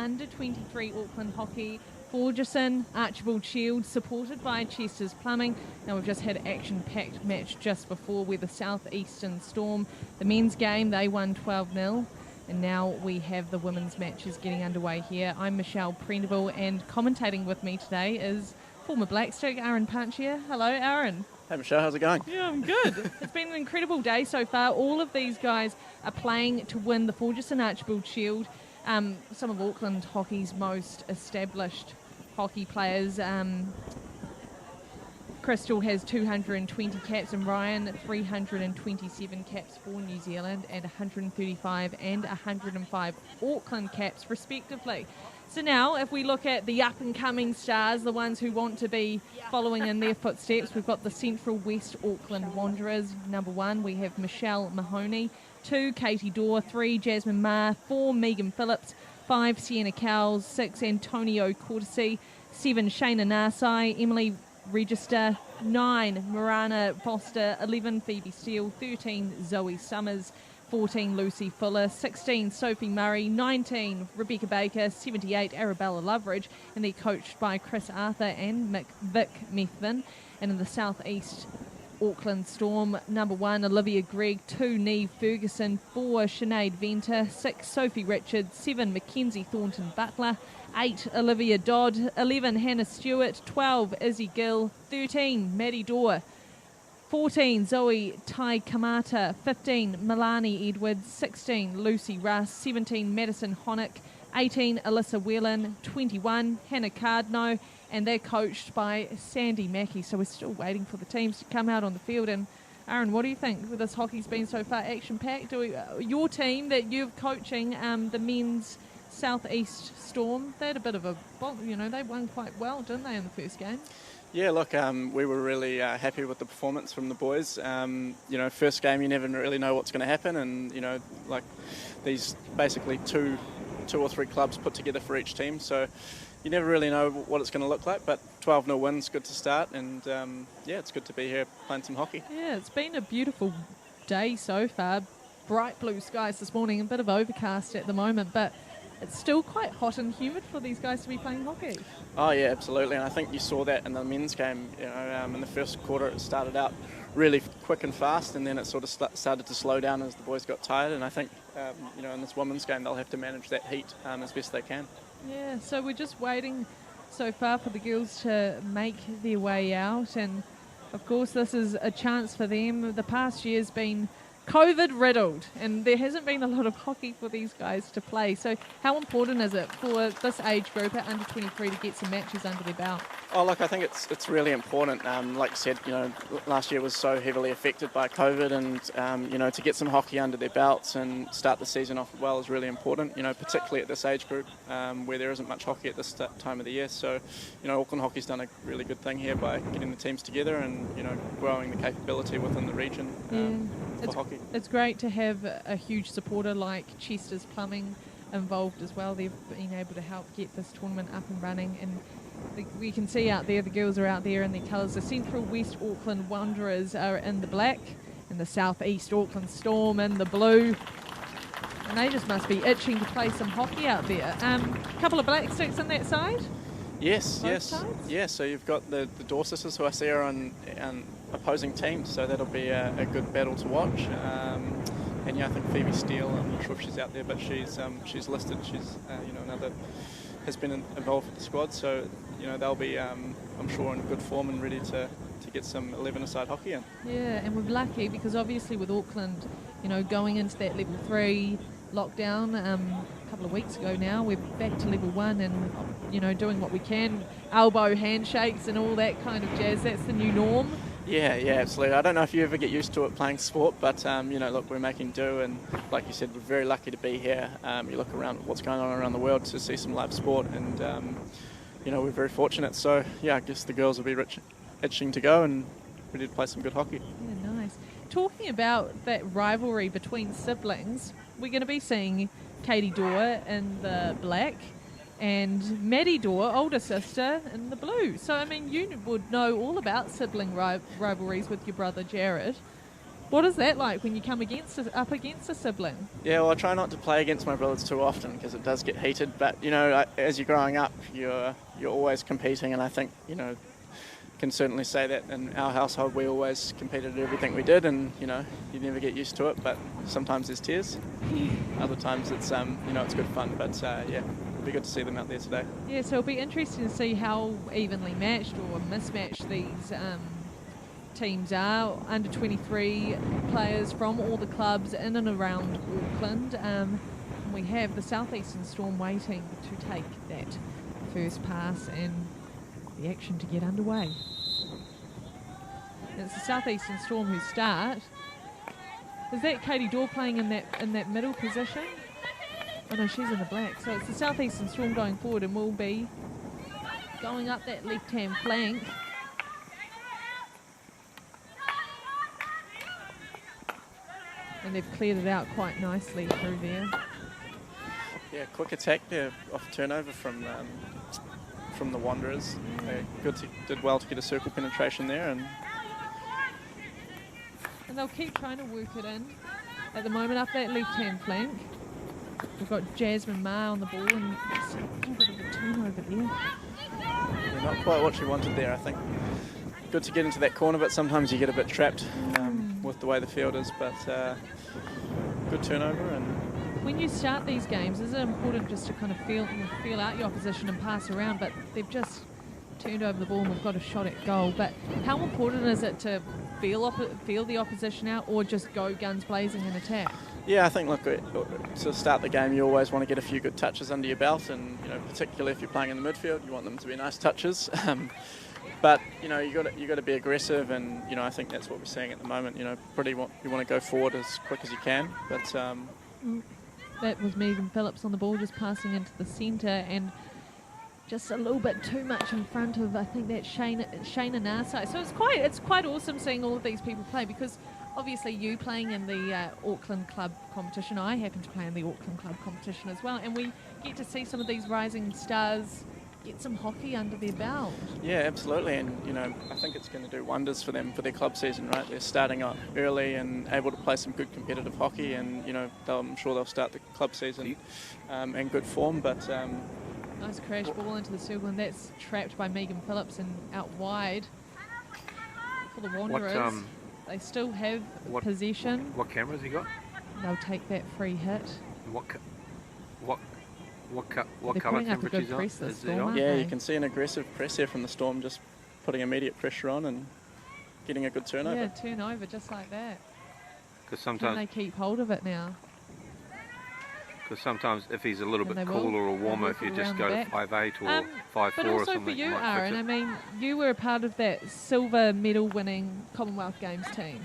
under-23 Auckland hockey Forgesson-Archibald Shield, supported by Chester's Plumbing. Now, we've just had an action-packed match just before with the Southeastern Storm. The men's game, they won 12-0. And now we have the women's matches getting underway here. I'm Michelle Prendeville, and commentating with me today is former Blackstoke, Aaron Punchier. Hello, Aaron. Hey Michelle, how's it going? Yeah, I'm good. It's been an incredible day so far. All of these guys are playing to win the Forgesson-Archibald Shield. Some of Auckland hockey's most established hockey players. Krystal has 220 caps and Ryan 327 caps for New Zealand, and 135 and 105 Auckland caps respectively. So now if we look at the up-and-coming stars, the ones who want to be following in their footsteps, we've got the Central West Auckland Wanderers. Number 1, we have Michelle Mahoney. 2, Katie Dorr. 3, Jasmine Ma. 4, Megan Phillips. 5, Sienna Cowles. 6, Antonio Cortesi. 7, Shayna Narsai. Emily Register. 9, Marana Foster. 11, Phoebe Steele. 13, Zoe Summers. 14, Lucy Fuller. 16, Sophie Murray. 19, Rebecca Baker. 78, Arabella Loveridge. And they're coached by Chris Arthur and Vic Methvin. And in the Southeast Auckland Storm, number 1, Olivia Gregg. 2, Neve Ferguson. 4, Sinead Venter. 6, Sophie Richards. 7, Mackenzie Thornton Butler. 8, Olivia Dodd. 11, Hannah Stewart. 12, Izzy Gill. 13, Maddie Dorr. 14, Zoe Tai Kamata. 15, Milani Edwards. 16, Lucy Russ. 17, Madison Honick. 18, Alyssa Whelan. 21, Hannah Cardno. And they're coached by Sandy Mackey. So we're still waiting for the teams to come out on the field. And Aaron, what do you think? This hockey's been so far action-packed. Your team that you're coaching, the men's Southeast Storm, they had a bit of a, they won quite well, didn't they, in the first game? Yeah, look, we were really happy with the performance from the boys. First game you never really know what's going to happen, and like these basically two or three clubs put together for each team, so you never really know what it's going to look like. But 12-0 win's good to start, and it's good to be here playing some hockey. Yeah, it's been a beautiful day so far. Bright blue skies this morning, a bit of overcast at the moment, but it's still quite hot and humid for these guys to be playing hockey. Oh yeah, absolutely, and I think you saw that in the men's game. In the first quarter it started out really quick and fast, and then it sort of started to slow down as the boys got tired, and I think in this women's game they'll have to manage that heat as best they can. Yeah, so we're just waiting so far for the girls to make their way out, and of course this is a chance for them. The past year's been COVID riddled, and there hasn't been a lot of hockey for these guys to play. So how important is it for this age group at under 23 to get some matches under their belt? Oh, look, I think it's really important. Like you said, last year was so heavily affected by COVID, and to get some hockey under their belts and start the season off well is really important. Particularly at this age group where there isn't much hockey at this time of the year. So, Auckland Hockey's done a really good thing here by getting the teams together and growing the capability within the region for hockey. It's great to have a huge supporter like Chester's Plumbing involved as well. They've been able to help get this tournament up and running, and we can see out there the girls are out there in their colours. The Central West Auckland Wanderers are in the black, and the South East Auckland Storm in the blue, and they just must be itching to play some hockey out there. A couple of black sticks on that side? Yes. Yeah, so you've got the Dorr sisters, who I see are on opposing teams, so that'll be a good battle to watch. And I think Phoebe Steele, I'm not sure if she's out there, but she's listed. She's has been involved with the squad, so they'll be I'm sure in good form and ready to get some 11-a-side hockey in. Yeah, and we're lucky because obviously with Auckland, going into that level 3 lockdown a couple of weeks ago now, we're back to level 1 and doing what we can, elbow handshakes and all that kind of jazz. That's the new norm. Yeah, absolutely. I don't know if you ever get used to it playing sport, but look, we're making do, and like you said, we're very lucky to be here. You look around what's going on around the world to see some live sport, and we're very fortunate. So I guess the girls will be itching to go and ready to play some good hockey. Yeah, nice. Talking about that rivalry between siblings, we're going to be seeing Katie Dorr in the black and Maddie Dorr, older sister, in the blue. So, you would know all about sibling rivalries with your brother Jared. What is that like when you come up against a sibling? Yeah, well, I try not to play against my brothers too often because it does get heated. But as you're growing up, you're always competing, and I think can certainly say that in our household we always competed at everything we did, and you never get used to it. But sometimes there's tears. Other times it's it's good fun. But yeah, it'll be good to see them out there today. Yeah, so it'll be interesting to see how evenly matched or mismatched these teams are. Under 23 players from all the clubs in and around Auckland. We have the Southeastern Storm waiting to take that first pass and the action to get underway. And it's the Southeastern Storm who start. Is that Katie Dorr playing in that middle position? Oh no, she's in the black. So it's the Southeastern Storm going forward and will be going up that left-hand flank. And they've cleared it out quite nicely through there. Yeah, quick attack there off turnover from the Wanderers. They did well to get a circle penetration there, and they'll keep trying to work it in. At the moment, up that left-hand flank, we've got Jasmine Ma on the ball, and it's a little bit of a turnover there. Yeah, not quite what she wanted there, I think. Good to get into that corner, but sometimes you get a bit trapped with the way the field is. But good turnover. And when you start these games, is it important just to kind of feel out your opposition and pass around? But they've just turned over the ball and we've got a shot at goal. But how important is it to feel the opposition out, or just go guns blazing and attack? Yeah, I think, look, to start the game, you always want to get a few good touches under your belt, and particularly if you're playing in the midfield, you want them to be nice touches. But you got to be aggressive, and I think that's what we're seeing at the moment. You want to go forward as quick as you can. But that was Megan Phillips on the ball, just passing into the centre, and just a little bit too much in front of, I think that's Shayna Narsai. So it's quite awesome seeing all of these people play, because obviously you playing in the Auckland Club competition, I happen to play in the Auckland Club competition as well, and we get to see some of these rising stars get some hockey under their belt. Yeah, absolutely, and I think it's going to do wonders for them for their club season, right? They're starting up early and able to play some good competitive hockey, and I'm sure they'll start the club season in good form. But nice crash ball into the circle, and that's trapped by Megan Phillips and out wide for the Wanderers. They still have possession. What cameras he got? They'll take that free hit. What They're colour putting up a good temperatures press, the is it Storm, on? aren't yeah, they? you can see an aggressive press here from the Storm, just putting immediate pressure on and getting a good turnover. Yeah, turnover just like that. Because Can they sometimes, keep hold of it now? if he's a little And bit they will. cooler or warmer, They'll if you work just around go the to back. 5'8" or 5'4" But or also something, for you, you might fix Aaron, it. I mean, you were a part of that silver medal winning Commonwealth Games team.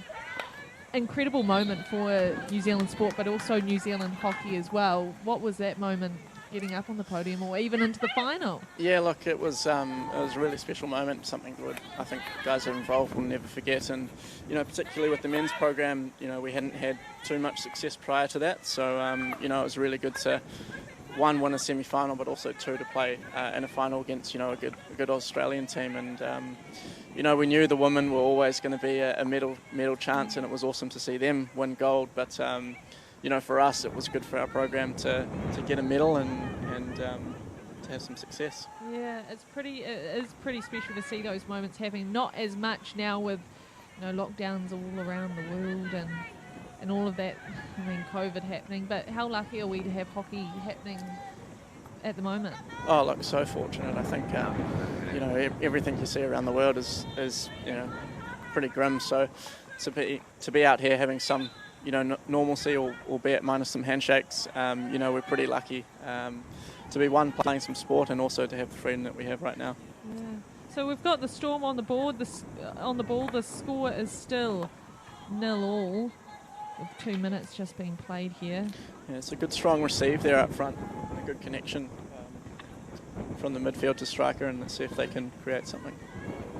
Incredible moment for New Zealand sport, but also New Zealand hockey as well. What was that moment, getting up on the podium or even into the final? Yeah, look, it was a really special moment, something that I think guys that are involved will never forget. And, particularly with the men's program, we hadn't had too much success prior to that. So, it was really good to, one, win a semi-final, but also two, to play in a final against, a good Australian team. And, we knew the women were always going to be a medal chance, and it was awesome to see them win gold. But, for us, it was good for our program to get a medal and to have some success. Yeah, it is pretty special to see those moments happening. Not as much now with lockdowns all around the world and all of that. I mean, COVID happening. But how lucky are we to have hockey happening at the moment? Oh, look, so fortunate. I think everything you see around the world is pretty grim. So to be out here having some normalcy, albeit minus some handshakes, we're pretty lucky to be playing some sport, and also to have the freedom that we have right now. Yeah. So we've got the Storm on the board. On the ball, the score is still 0-0 with 2 minutes just being played here. Yeah, it's a good strong receive there up front, a good connection from the midfield to striker, and let's see if they can create something.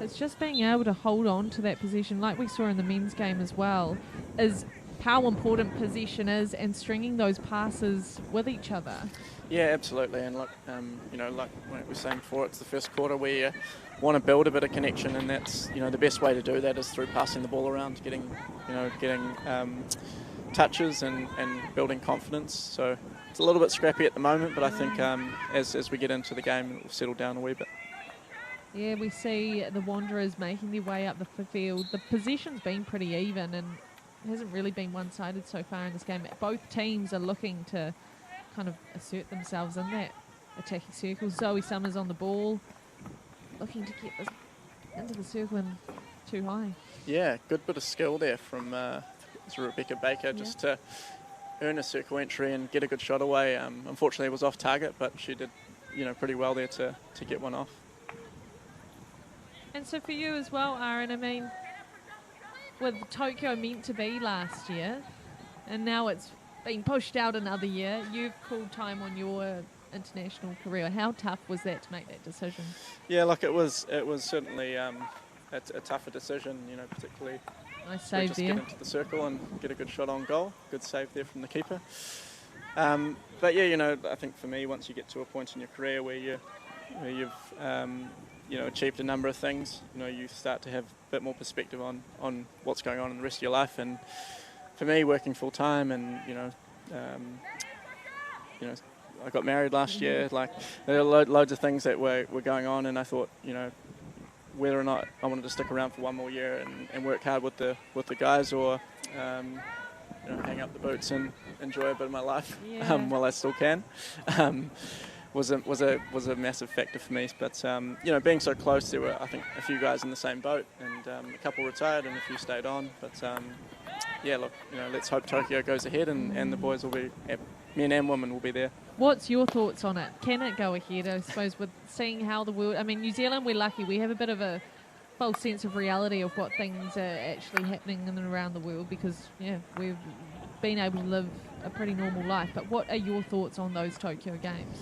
It's just being able to hold on to that possession, like we saw in the men's game as well, is how important possession is and stringing those passes with each other. Yeah, absolutely. And look, like we were saying before, it's the first quarter where you want to build a bit of connection, and that's, the best way to do that is through passing the ball around, getting touches and building confidence. So it's a little bit scrappy at the moment, but I think as we get into the game, it will settle down a wee bit. Yeah, we see the Wanderers making their way up the field. The possession's been pretty even and hasn't really been one-sided so far in this game. Both teams are looking to kind of assert themselves in that attacking circle. Zoe Summers on the ball, looking to get this into the circle and too high. Yeah, good bit of skill there from Rebecca Baker just to earn a circle entry and get a good shot away. Unfortunately, it was off target, but she did, pretty well there to get one off. And so for you as well, Aaron, I mean, with Tokyo meant to be last year, and now it's been pushed out another year, you've called time on your international career. How tough was that to make that decision? Yeah, look, it was certainly a tougher decision, particularly nice save just there. Get into the circle and get a good shot on goal. Good save there from the keeper. But yeah, I think for me, once you get to a point in your career where you've achieved a number of things, you start to have a bit more perspective on what's going on in the rest of your life. And for me, working full time and I got married last year. Like there are loads of things that were going on, and I thought, whether or not I wanted to stick around for one more year and work hard with the guys, or hang up the boots and enjoy a bit of my life while I still can. Was a massive factor for me, but being so close, there were, I think, a few guys in the same boat, and a couple retired and a few stayed on. But let's hope Tokyo goes ahead, and the boys will be, men and women will be there. What's your thoughts on it? Can it go ahead? I suppose with seeing how the world, I mean, New Zealand, we're lucky. We have a bit of a false sense of reality of what things are actually happening in and around the world, because we've been able to live a pretty normal life. But what are your thoughts on those Tokyo Games?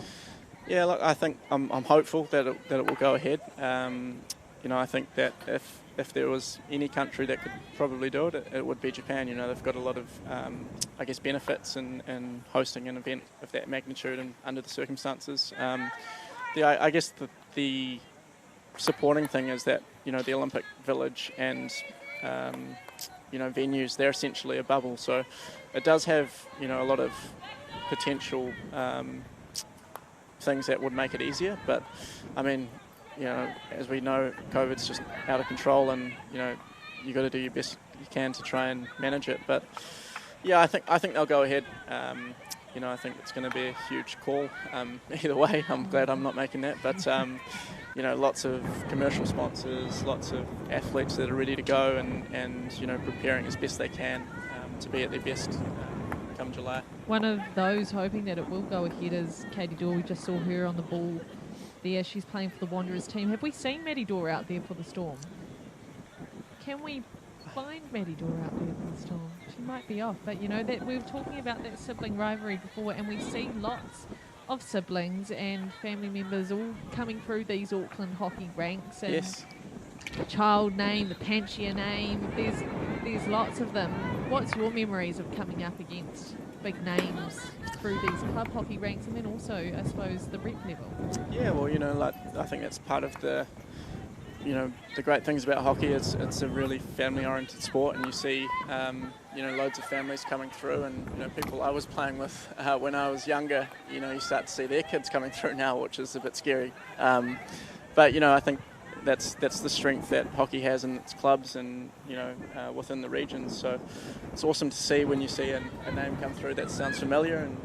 Yeah, look, I think I'm hopeful that it will go ahead. I think that if there was any country that could probably do it, it would be Japan. They've got a lot of, benefits in hosting an event of that magnitude and under the circumstances. I guess the supporting thing is that, the Olympic Village and, venues, they're essentially a bubble. So it does have, a lot of potential things that would make it easier. But, I mean, as we know, COVID's just out of control, and you got to do your best you can to try and manage it. But yeah, I think they'll go ahead. I think it's going to be a huge call. Either way, I'm glad I'm not making that. But lots of commercial sponsors, lots of athletes that are ready to go and preparing as best they can to be at their best come July. One of those hoping that it will go ahead is Katie Dorr. We just saw her on the ball there. She's playing for the Wanderers team. Have we seen Maddie Dorr out there for the Storm? Can we find Maddie Dorr out there for the Storm? She might be off, but that we were talking about that sibling rivalry before, and we see lots of siblings and family members all coming through these Auckland hockey ranks. And yes. The child name, the Panchia name, there's lots of them. What's your memories of coming up against big names through these club hockey ranks, and then also, I suppose, the rep level? Yeah, well, I think that's part of the great things about hockey. It's a really family-oriented sport, and you see, loads of families coming through, and people I was playing with when I was younger. You start to see their kids coming through now, which is a bit scary. But I think that's the strength that hockey has in its clubs and within the regions. So it's awesome to see when you see a name come through that sounds familiar and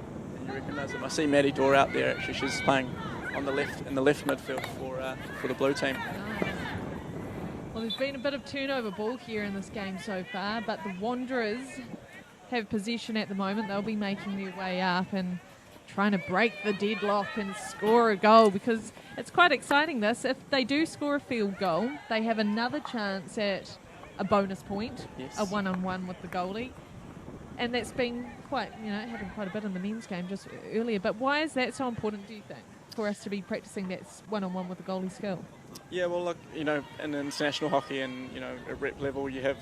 you recognise them. I see Maddie Dorr out there. Actually, she's playing on the left in the left midfield for the blue team. Nice. Well, there's been a bit of turnover ball here in this game so far, but the Wanderers have possession at the moment. They'll be making their way up and trying to break the deadlock and score a goal, because it's quite exciting this. If they do score a field goal, they have another chance at a bonus point, yes. A one-on-one with the goalie. And that's been quite, happened quite a bit in the men's game just earlier. But why is that so important, do you think, for us to be practicing that one-on-one with the goalie skill? Yeah, well, look, in international hockey and, at rep level, you have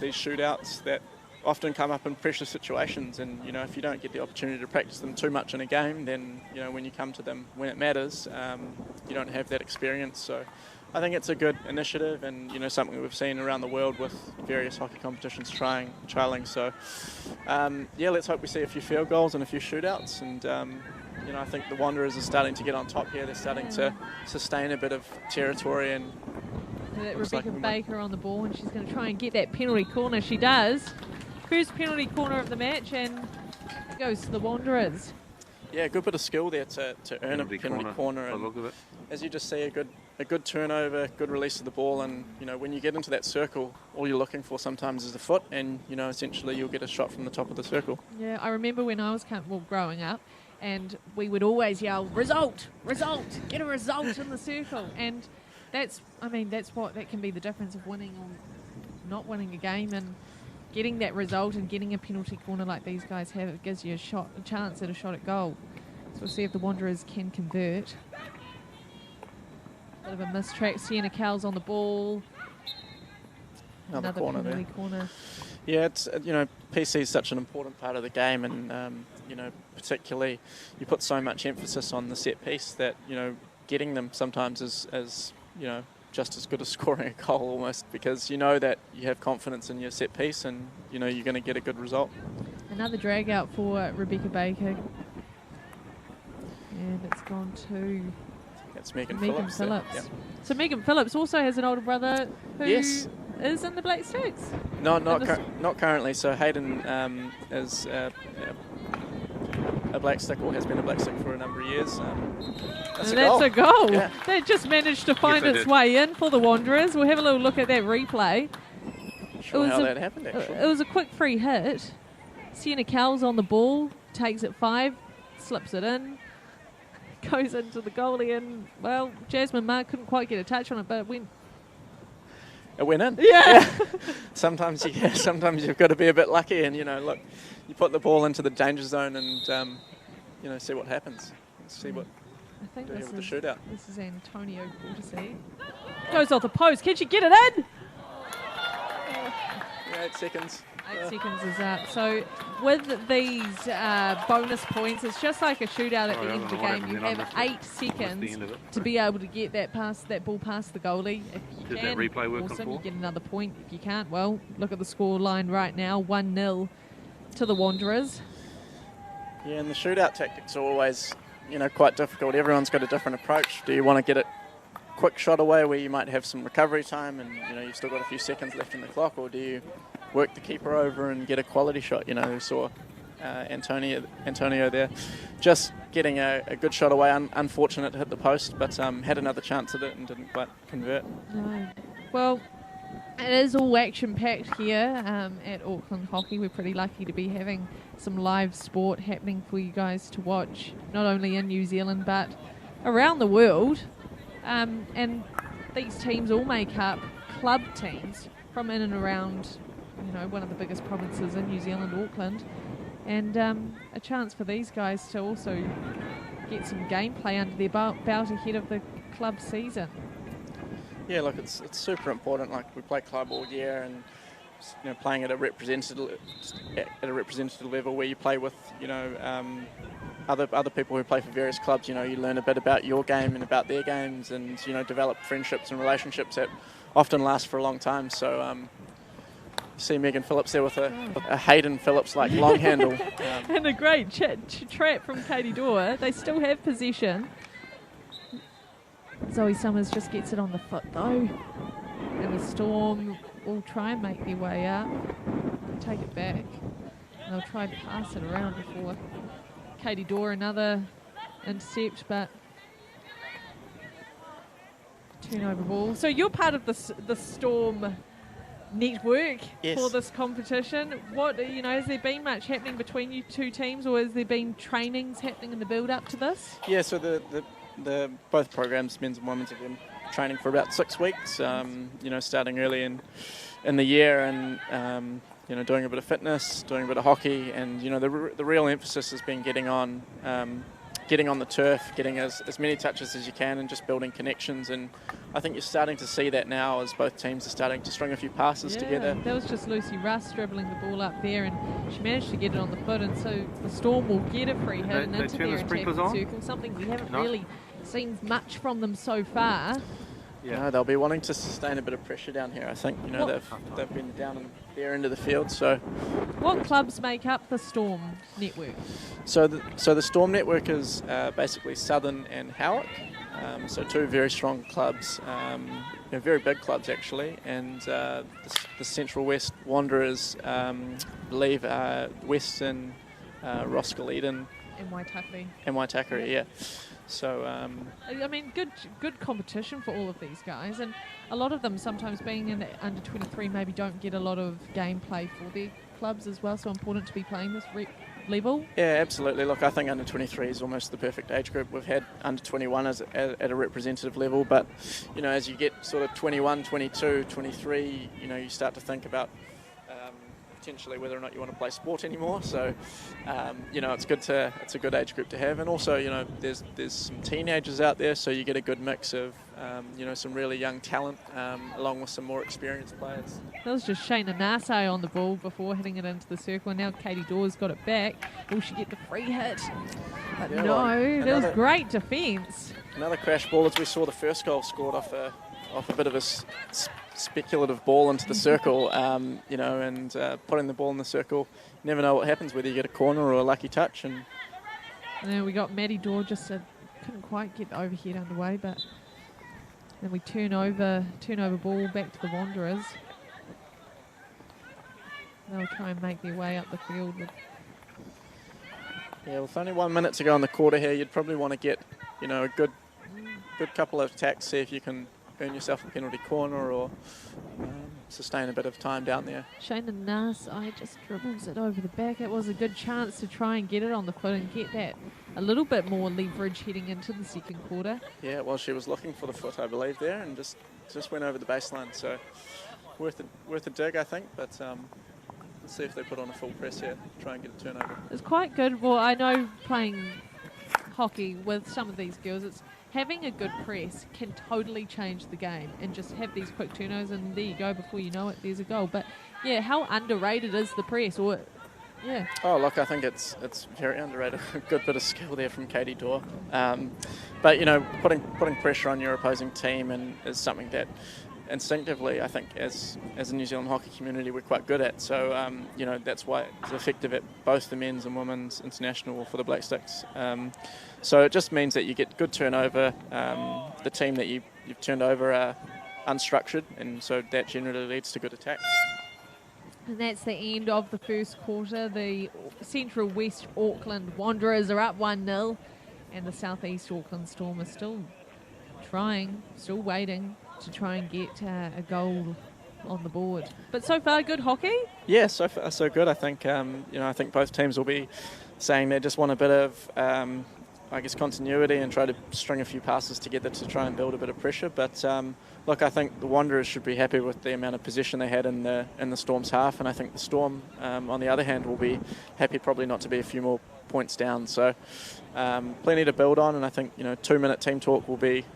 these shootouts that often come up in pressure situations, and if you don't get the opportunity to practice them too much in a game, then when you come to them when it matters, you don't have that experience. So I think it's a good initiative, and something we've seen around the world with various hockey competitions trialing. So let's hope we see a few field goals and a few shootouts, and I think the Wanderers are starting to get on top here. They're starting to sustain a bit of territory, and Rebecca Baker on the ball, and she's going to try and get that penalty corner. She does. First penalty corner of the match, and it goes to the Wanderers. Yeah, good bit of skill there to earn a penalty corner. And look of it. As you just see, a good turnover, good release of the ball, and when you get into that circle, all you're looking for sometimes is the foot, and essentially you'll get a shot from the top of the circle. Yeah, I remember when I was growing up, and we would always yell, "Result, result, get a result in the circle," and that can be the difference of winning or not winning a game, and getting that result and getting a penalty corner like these guys have. It gives you a chance at a shot at goal. So we'll see if the Wanderers can convert. Bit of a mistrack. Sienna Cowell's on the ball. Another corner penalty there. Corner. Yeah, it's PC is such an important part of the game, and particularly you put so much emphasis on the set piece that getting them sometimes is just as good as scoring a goal almost, because that you have confidence in your set piece, and you're going to get a good result. Another drag out for Rebecca Baker, and it's gone to Megan Phillips. Yep. So Megan Phillips also has an older brother who is in the Black Sticks. Not currently. So Hayden is a Black Stick, or has been a Black Stick for a number of years. That's a goal. Yeah. They just managed to find its way in for the Wanderers. We'll have a little look at that replay. Sure how that happened, actually. It was a quick free hit. Sienna Cowell's on the ball, takes it 5, slips it in, goes into the goalie, and, well, Jasmine Mark couldn't quite get a touch on it, but it went. It went in. Yeah. Sometimes you've got to be a bit lucky, and look, you put the ball into the danger zone, and see what happens. See what. I think this is the shootout. This is Antonio Cortesi. Goes off the post. Can she get it in? 8 seconds. 8 seconds is up. So with these bonus points, it's just like a shootout at the end of the game. You have 8 seconds to be able to get that ball past the goalie. If you can, that replay work awesome, you get another point. If you can't, well, look at the score line right now, 1-0 to the Wanderers. Yeah, and the shootout tactics are always, quite difficult. Everyone's got a different approach. Do you want to get it quick shot away where you might have some recovery time and, you've still got a few seconds left in the clock, or do you work the keeper over and get a quality shot? We saw Antonio there just getting a good shot away, unfortunate to hit the post, but had another chance at it and didn't quite convert. No. Well, it is all action-packed here at Auckland Hockey. We're pretty lucky to be having some live sport happening for you guys to watch, not only in New Zealand but around the world. And these teams all make up club teams from in and around, one of the biggest provinces in New Zealand, Auckland. And a chance for these guys to also get some gameplay under their belt ahead of the club season. Yeah, look, it's super important. Like, we play club all year, and playing at a representative level where you play with other people who play for various clubs. You learn a bit about your game and about their games, and develop friendships and relationships that often last for a long time. So you see Megan Phillips there with a Hayden Phillips like long handle, and a great trap from Katie Dorr. They still have possession. Zoe Summers just gets it on the foot though, and the Storm will try and make their way up, take it back, and they'll try to pass it around before Katie Dorr another intercept, but turnover ball. So you're part of the Storm network. Yes. For this competition. What has there been much happening between you two teams, or has there been trainings happening in the build up to this? Yeah, so the both programs, men's and women's, have been training for about 6 weeks. Starting early in the year, and doing a bit of fitness, doing a bit of hockey, and the real emphasis has been getting on getting on the turf, getting as many touches as you can, and just building connections. And I think you're starting to see that now as both teams are starting to string a few passes together. That was just Lucy Russ dribbling the ball up there, and she managed to get it on the foot, and so the Storm will get a free hit and into their attacking circle, something we haven't really seen much from them so far. Yeah, no, they'll be wanting to sustain a bit of pressure down here. I think they've been down in their end of the field. So, what clubs make up the Storm network? So the Storm network is basically Southern and Howick. So two very strong clubs, very big clubs actually, and the Central West Wanderers, believe Western, Roskill Eden, and Waitakere. And Waitakere, yeah. So I mean, good competition for all of these guys, and a lot of them sometimes being in the under 23 maybe don't get a lot of gameplay for their clubs as well. So important to be playing this level. Yeah, absolutely. Look, I think under 23 is almost the perfect age group. We've had under 21 at a representative level, but as you get sort of 21, 22, 23, you start to think about potentially whether or not you want to play sport anymore. So it's a good age group to have, and also there's some teenagers out there, so you get a good mix of some really young talent along with some more experienced players. That was just Shayna Nase on the ball before hitting it into the circle, and now Katie Dawes got it back. Will she get the free hit? But that was great defence. Another crash ball, as we saw the first goal scored off a bit of a speculative ball into the circle, and putting the ball in the circle. You never know what happens, whether you get a corner or a lucky touch. And then we got Maddie Dorr, just couldn't quite get the overhead underway, but then we turn over ball back to the Wanderers. They'll try and make their way up the field. With only 1 minute to go in the quarter here, you'd probably want to get a good couple of attacks, see if you can earn yourself a penalty corner or sustain a bit of time down there. Shayna Nase just dribbles it over the back. It was a good chance to try and get it on the foot and get that a little bit more leverage heading into the second quarter. Yeah, well, she was looking for the foot, I believe, there, and just went over the baseline. So worth a dig, I think, but let's see if they put on a full press here, try and get a turnover. It's quite good. Well, I know playing hockey with some of these girls, it's having a good press can totally change the game, and just have these quick turnovers, and there you go, before you know it, there's a goal. But yeah, how underrated is the press? Yeah. Oh, look, I think it's very underrated. A good bit of skill there from Katie Dorr. But putting pressure on your opposing team is something that instinctively, I think, as a New Zealand hockey community, we're quite good at. So that's why it's effective at both the men's and women's international for the Black Sticks. So it just means that you get good turnover. The team that you've turned over are unstructured, and so that generally leads to good attacks. And that's the end of the first quarter. The Central West Auckland Wanderers are up 1-0, and the South East Auckland Storm are still waiting to try and get a goal on the board. But so far, good hockey? Yeah, so far so good. I think I think both teams will be saying they just want a bit of continuity and try to string a few passes together to try and build a bit of pressure. But look, I think the Wanderers should be happy with the amount of possession they had in the Storm's half, and I think the Storm, on the other hand, will be happy probably not to be a few more points down. So plenty to build on, and I think 2-minute team talk will be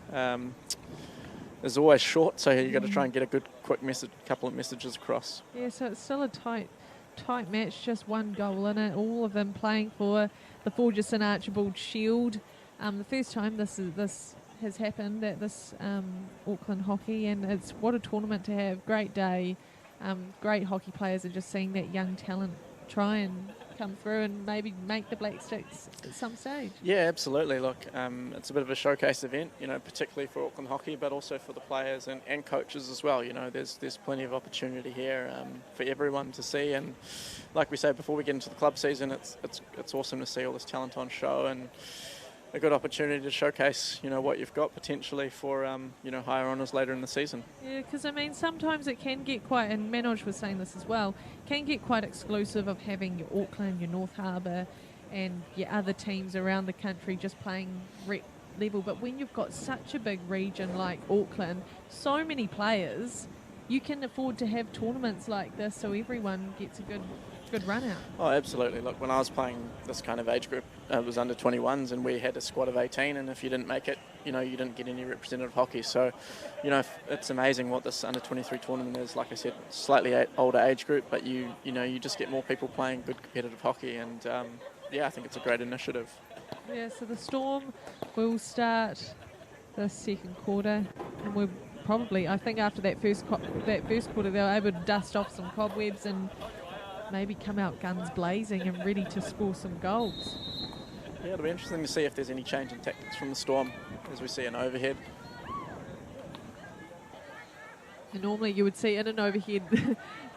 is always short, so you've got to try and get a good quick couple of messages across. Yeah, so it's still a tight match, just one goal in it, all of them playing for the Forgesson-Archibald Shield. The first time this has happened at this Auckland hockey, and it's what a tournament to have. Great day, great hockey players, and just seeing that young talent try and come through and maybe make the Black Sticks at some stage. Yeah, absolutely. Look, it's a bit of a showcase event, particularly for Auckland hockey, but also for the players and coaches as well. There's plenty of opportunity here for everyone to see, and like we say, before we get into the club season, it's awesome to see all this talent on show, and a good opportunity to showcase, what you've got potentially for, higher honours later in the season. Yeah, because, sometimes it can get quite, and Manoj was saying this as well, can get quite exclusive of having your Auckland, your North Harbour, and your other teams around the country just playing rep level. But when you've got such a big region like Auckland, so many players, you can afford to have tournaments like this so everyone gets a good Good run out. Oh, absolutely. Look, when I was playing this kind of age group, it was under 21s, and we had a squad of 18, and if you didn't make it, you didn't get any representative hockey. So, it's amazing what this under 23 tournament is. Like I said, slightly older age group, but you just get more people playing good competitive hockey, and I think it's a great initiative. Yeah, so the Storm will start the second quarter, and we'll probably, I think after that first quarter, they were able to dust off some cobwebs and maybe come out guns blazing and ready to score some goals. Yeah, it'll be interesting to see if there's any change in tactics from the Storm as we see an overhead. And normally you would see in an overhead,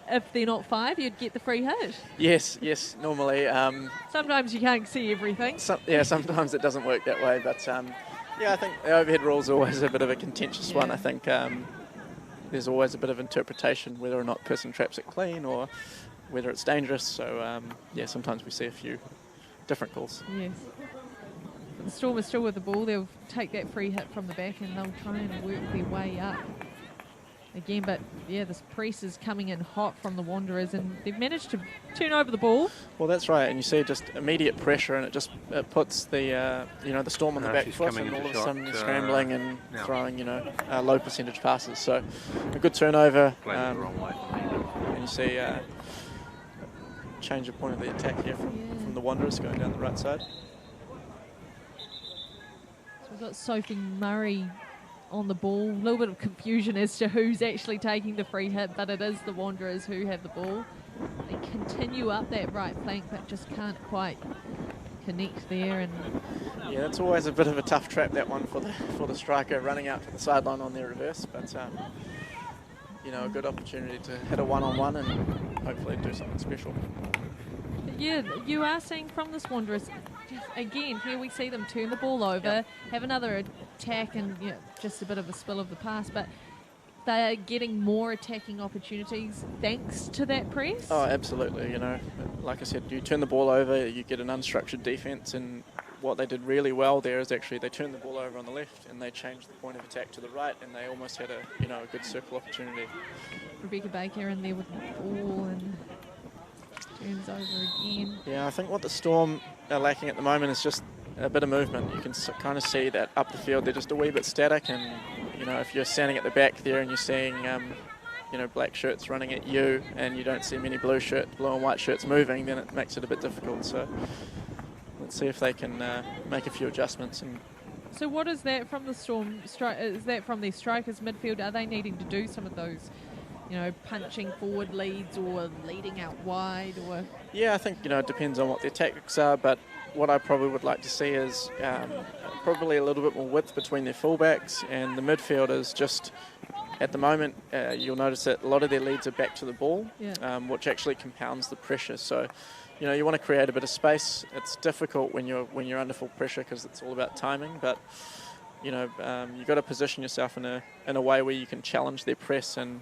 if they're not 5, you'd get the free hit. Yes, normally. Sometimes you can't see everything. Sometimes it doesn't work that way, but I think the overhead rule is always a bit of a contentious one. I think there's always a bit of interpretation whether or not person traps it clean or whether it's dangerous. So, sometimes we see a few different calls. Yes. But the Storm is still with the ball. They'll take that free hit from the back and they'll try and work their way up again. But, this press is coming in hot from the Wanderers, and they've managed to turn over the ball. Well, that's right. And you see just immediate pressure, and it puts the the Storm on the back foot, and all of a sudden they're scrambling and throwing low percentage passes. So a good turnover. Playing the wrong way. And you see change of point of the attack here from the Wanderers going down the right side. So we've got Sophie Murray on the ball. A little bit of confusion as to who's actually taking the free hit, but it is the Wanderers who have the ball. They continue up that right flank, but just can't quite connect there. And yeah, it's always a bit of a tough trap, that one, for the striker running out to the sideline on their reverse, but a good opportunity to hit a one-on-one and hopefully do something special. Yeah, you are seeing from this Wanderers, again, here we see them turn the ball over, have another attack, and just a bit of a spill of the pass, but they're getting more attacking opportunities thanks to that press. Oh, absolutely. Like I said, you turn the ball over, you get an unstructured defence, and what they did really well there is actually they turned the ball over on the left and they changed the point of attack to the right, and they almost had a good circle opportunity. Rebecca Baker in there with the ball and turns over again. Yeah, I think what the Storm are lacking at the moment is just a bit of movement. You can kind of see that up the field they're just a wee bit static, and if you're standing at the back there and you're seeing black shirts running at you and you don't see many blue and white shirts moving, then it makes it a bit difficult. So let's see if they can make a few adjustments. And so what is that from the Storm? Is that from their strikers midfield? Are they needing to do some of those punching forward leads or leading out wide? Or yeah, I think it depends on what their tactics are, but what I probably would like to see is probably a little bit more width between their fullbacks, and the midfielders. Just at the moment, you'll notice that a lot of their leads are back to the ball, which actually compounds the pressure. So you want to create a bit of space. It's difficult when you're under full pressure because it's all about timing, but you've got to position yourself in a way where you can challenge their press. And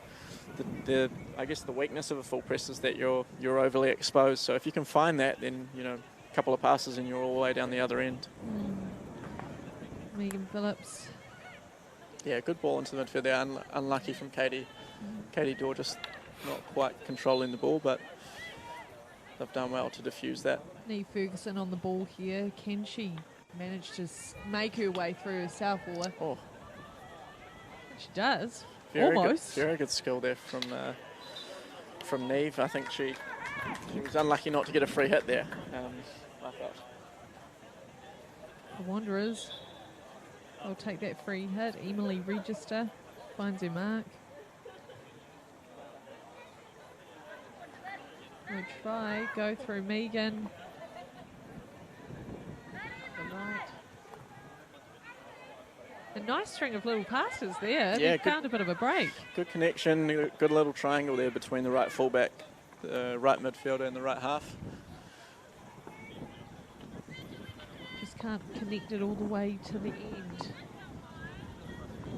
I guess the weakness of a full press is that you're overly exposed. So if you can find that, then a couple of passes and you're all the way down the other end. Megan Phillips. Yeah, good ball into the midfield there. Unlucky from Katie. Katie Dorr just not quite controlling the ball, but they've done well to diffuse that. Neve Ferguson on the ball here. Can she manage to make her way through herself? Or she does. Almost. Very good skill there from Neve. I think she was unlucky not to get a free hit there. I felt. The Wanderers will take that free hit. Emily Register finds her mark. We'll try, go through Megan. The right. A nice string of little passes there. Yeah, they found a bit of a break. Good connection, good little triangle there between the right fullback, the right midfielder and the right half. Just can't connect it all the way to the end.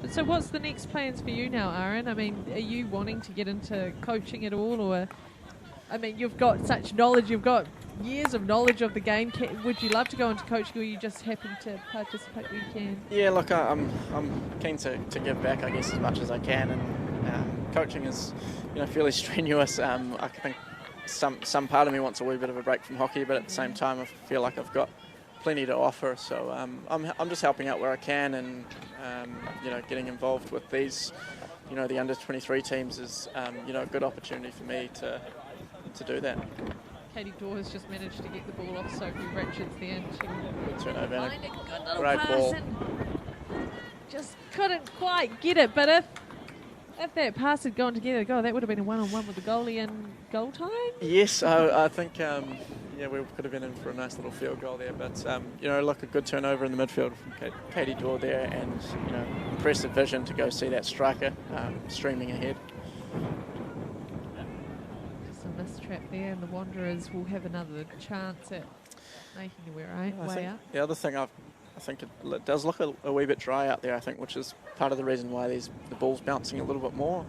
But so what's the next plans for you now, Aaron? I mean, are you wanting to get into coaching at all? Or, I mean, you've got such knowledge, you've got years of knowledge of the game. Would you love to go into coaching, or are you just happy to participate where you can? Yeah, look, I'm keen to give back, I guess, as much as I can. And coaching is, fairly strenuous. I think some part of me wants a wee bit of a break from hockey, but at the same time I feel like I've got plenty to offer. So I'm just helping out where I can, and getting involved with these, the under-23 teams is a good opportunity for me to do that. Katie Dorr has just managed to get the ball off Sophie Richards there. And Good turnover. find a good little Great pass ball. and just couldn't quite get it. But if that pass had gone together, that would have been a one-on-one with the goalie in goal time. Yes, I think we could have been in for a nice little field goal there. But look, a good turnover in the midfield from Katie Dorr there, and impressive vision to go see that striker streaming ahead. A missed trap there, and the Wanderers will have another chance at making their way out. The other thing I think it does look a wee bit dry out there, I think, which is part of the reason why the ball's bouncing a little bit more.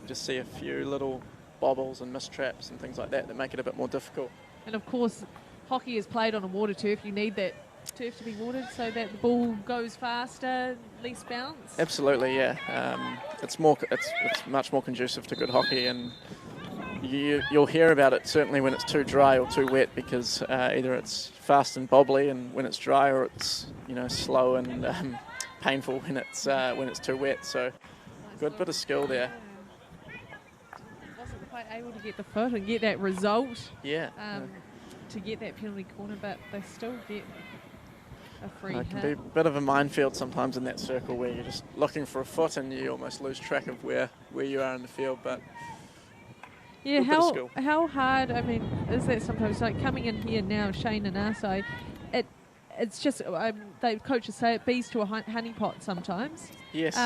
Just see a few little bobbles and missed traps and things like that make it a bit more difficult. And of course, hockey is played on a water turf. You need that turf to be watered so that the ball goes faster, less bounce. Absolutely, yeah. It's much more conducive to good hockey, and you'll hear about it certainly when it's too dry or too wet, because either it's fast and bobbly and when it's dry, or it's slow and painful when it's too wet. So good bit of skill there. Wasn't quite able to get the foot and get that result. Yeah. To get that penalty corner, but they still get a free hit. It can be a bit of a minefield sometimes in that circle where you're just looking for a foot and you almost lose track of where you are in the field, but. Yeah, how hard, is that sometimes? Like coming in here now, Shane and Asai, it's just, the coaches say it bees to a honeypot sometimes. Yes.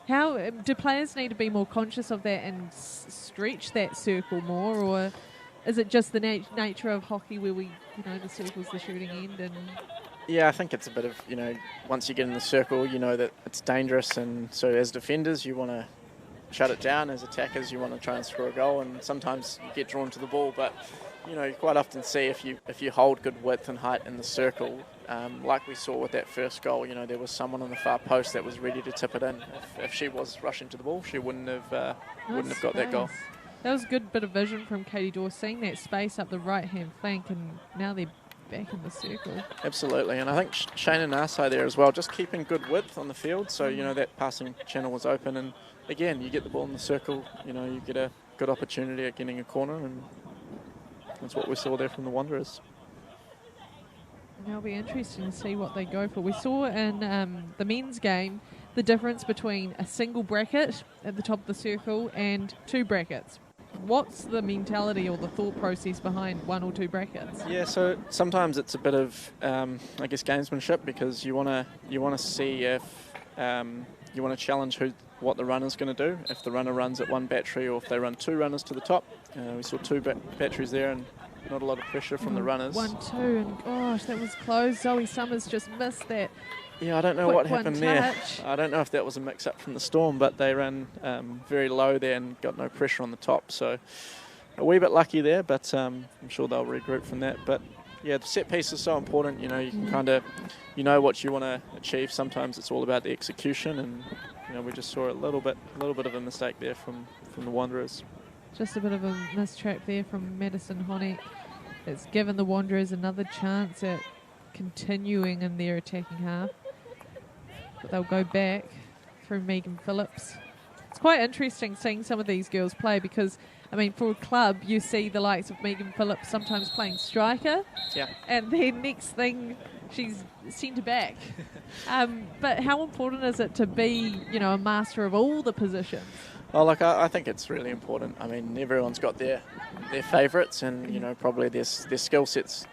How do players need to be more conscious of that and stretch that circle more, or is it just the nature of hockey where the circle's the shooting end? And yeah, I think it's a bit of, once you get in the circle, you know that it's dangerous, and so as defenders you want to shut it down. As attackers, you want to try and score a goal, and sometimes you get drawn to the ball. But you quite often see if you hold good width and height in the circle, like we saw with that first goal. There was someone on the far post that was ready to tip it in. If she was rushing to the ball, she wouldn't have got that goal. That was a good bit of vision from Katie Dorr, seeing that space up the right hand flank, and now they're back in the circle. Absolutely, and I think Shane and Asai there as well, just keeping good width on the field. So that passing channel was open, and again, you get the ball in the circle, you get a good opportunity at getting a corner, and that's what we saw there from the Wanderers. And it'll be interesting to see what they go for. We saw in the men's game the difference between a single bracket at the top of the circle and two brackets. What's the mentality or the thought process behind one or two brackets? Yeah, so sometimes it's a bit of, gamesmanship, because you want to see if you want to challenge what the runner's going to do. If the runner runs at one battery, or if they run two runners to the top. We saw two batteries there, and not a lot of pressure from the runners. 1-2, and gosh, that was close. Zoe Summers just missed that. Yeah, I don't know what happened there. I don't know if that was a mix-up from the Storm, but they ran very low there and got no pressure on the top. So a wee bit lucky there, but I'm sure they'll regroup from that. But yeah, the set piece is so important. You can kind of, what you want to achieve. Sometimes it's all about the execution, and we just saw a little bit of a mistake there from the Wanderers. Just a bit of a mistrap there from Madison Honeck. It's given the Wanderers another chance at continuing in their attacking half. But they'll go back through Megan Phillips. It's quite interesting seeing some of these girls play, because, for a club, you see the likes of Megan Phillips sometimes playing striker. Yeah. And then next thing, she's centre back. But how important is it to be, a master of all the positions? Oh, I think it's really important. Everyone's got their favourites, and probably their skill sets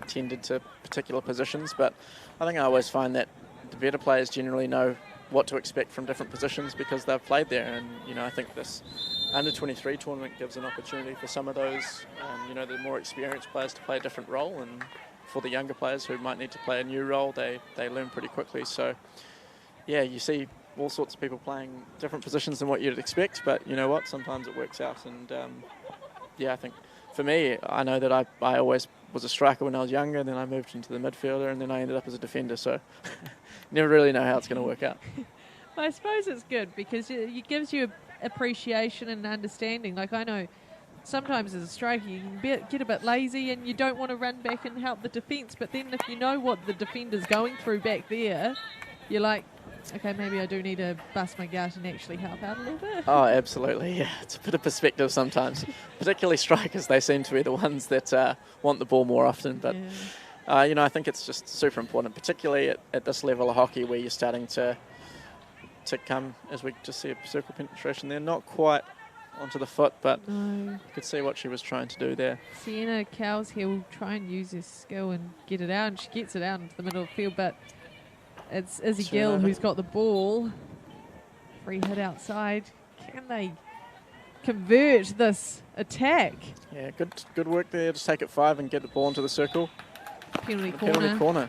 tended to particular positions. But I think I always find that the better players generally know what to expect from different positions because they've played there. And I think this under-23 tournament gives an opportunity for some of those, the more experienced players to play a different role, and for the younger players who might need to play a new role, they learn pretty quickly. So, yeah, you see all sorts of people playing different positions than what you'd expect, but you know what, sometimes it works out. And I think for me, I know that I always was a striker when I was younger, and then I moved into the midfielder, and then I ended up as a defender, so never really know how it's going to work out. I suppose it's good because it gives you appreciation and understanding. Like, I know sometimes as a striker you can get a bit lazy and you don't want to run back and help the defence, but then if you know what the defender's going through back there, you're like, okay, maybe I do need to bust my gut and actually help out a little bit. Oh, absolutely, yeah. It's a bit of perspective sometimes. Particularly strikers, they seem to be the ones that want the ball more often. But, I think it's just super important, particularly at this level of hockey where you're starting to come, as we just see a circle penetration there, not quite onto the foot, but you could see what she was trying to do there. Sienna Cowles here will try and use her skill and get it out, and she gets it out into the middle of the field, but it's Izzy Gill who's got the ball. Free hit outside. Can they convert this attack? Yeah, good work there to take it 5 and get the ball into the circle. Penalty corner.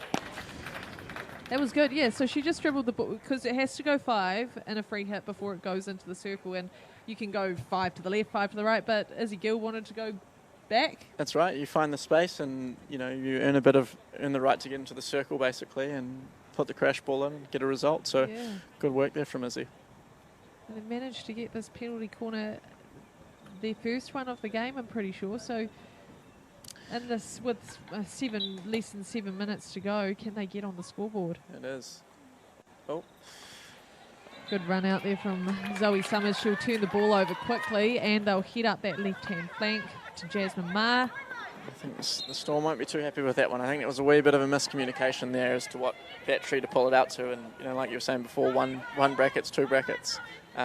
That was good, yeah. So she just dribbled the ball because it has to go 5 and a free hit before it goes into the circle, and you can go 5 to the left, 5 to the right, but Izzy Gill wanted to go back. That's right. You find the space and, you earn the right to get into the circle, basically, and put the crash ball in and get a result. So good work there from Izzy. And they managed to get this penalty corner, their first one of the game, I'm pretty sure. So in this, with less than 7 minutes to go, can they get on the scoreboard? It is. Oh. Good run out there from Zoe Summers. She'll turn the ball over quickly and they'll head up that left-hand flank to Jasmine Ma. I think the Storm won't be too happy with that one. I think it was a wee bit of a miscommunication there as to what battery to pull it out to. And, like you were saying before, one brackets, 2 brackets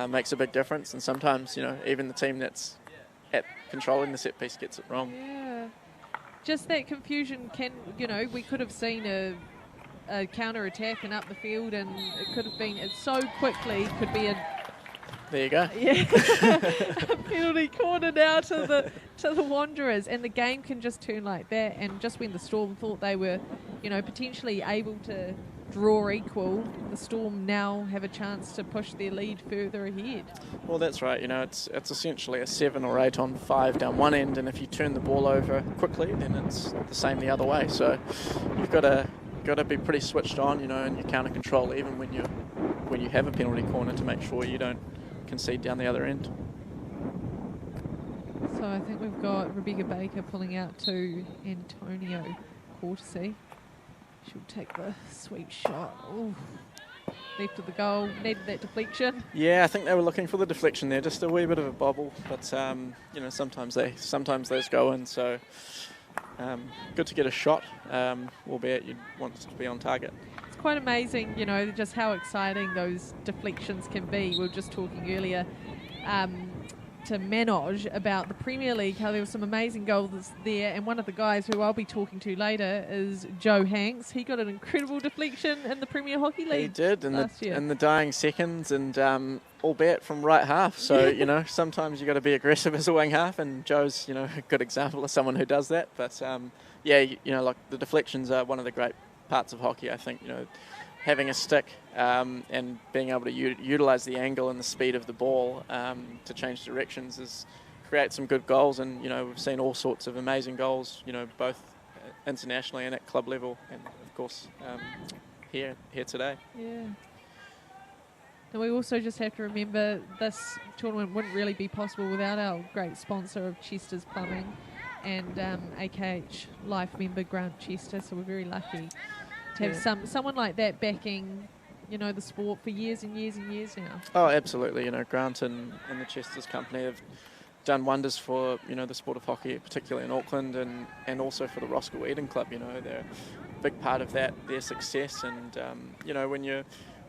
makes a big difference. And sometimes, even the team that's at controlling the set piece gets it wrong. Yeah. Just that confusion can, we could have seen a counter attack and up the field, and it could have been so quickly could be a there you go. Yeah, a penalty corner now to the Wanderers, and the game can just turn like that. And just when the Storm thought they were, potentially able to draw equal, the Storm now have a chance to push their lead further ahead. Well, that's right. It's essentially a 7 or 8 on 5 down one end, and if you turn the ball over quickly, then it's the same the other way. So you've got to be pretty switched on, in your counter control, even when you have a penalty corner, to make sure you don't concede down the other end. So I think we've got Rebecca Baker pulling out to Antonio Cortese. She'll take the sweep shot. Ooh. Left of the goal, needed that deflection. Yeah, I think they were looking for the deflection there, just a wee bit of a bobble, but sometimes those go in. So good to get a shot, albeit you'd want it to be on target. It's quite amazing, just how exciting those deflections can be. We were just talking earlier to Manoj about the Premier League, how there were some amazing goals there, and one of the guys who I'll be talking to later is Joe Hanks. He got an incredible deflection in the Premier Hockey League. He did last year. In the dying seconds, and albeit from right half. So sometimes you got to be aggressive as a wing half, and Joe's a good example of someone who does that. But like the deflections are one of the great parts of hockey. I think having a stick and being able to utilise the angle and the speed of the ball to change directions create some good goals. And we've seen all sorts of amazing goals, both internationally and at club level, and of course here today. Yeah. And we also just have to remember this tournament wouldn't really be possible without our great sponsor of Chester's Plumbing and AKH Life member Grant Chester. So we're very lucky to have someone like that backing, the sport for years and years and years now. Oh, absolutely. Grant and the Chester's company have done wonders for, the sport of hockey, particularly in Auckland, and also for the Roscoe Eden Club. They're a big part of their success. And,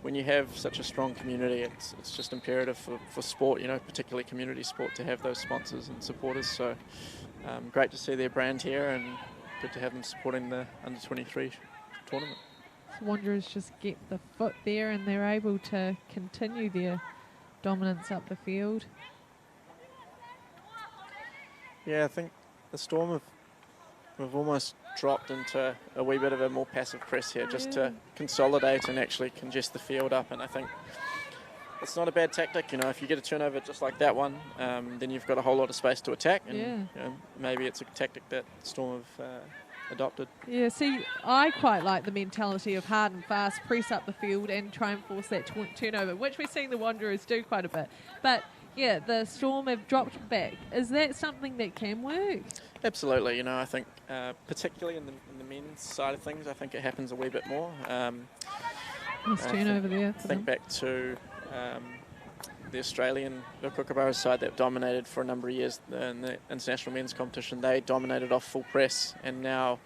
when you have such a strong community, it's just imperative for sport, particularly community sport, to have those sponsors and supporters. So great to see their brand here, and good to have them supporting the under-23 tournament. Wanderers just get the foot there, and they're able to continue their dominance up the field. Yeah, I think the Storm have almost dropped into a wee bit of a more passive press here, just to consolidate and actually congest the field up. And I think it's not a bad tactic. If you get a turnover just like that one, then you've got a whole lot of space to attack. And maybe it's a tactic that Storm have adopted. Yeah, see, I quite like the mentality of hard and fast, press up the field and try and force that turnover, which we're seeing the Wanderers do quite a bit. But yeah, the Storm have dropped back. Is that something that can work? Absolutely. I think particularly in the men's side of things, I think it happens a wee bit more. Nice turnover there. Think back to the Kookaburra side that dominated for a number of years in the international men's competition. They dominated off full press, and now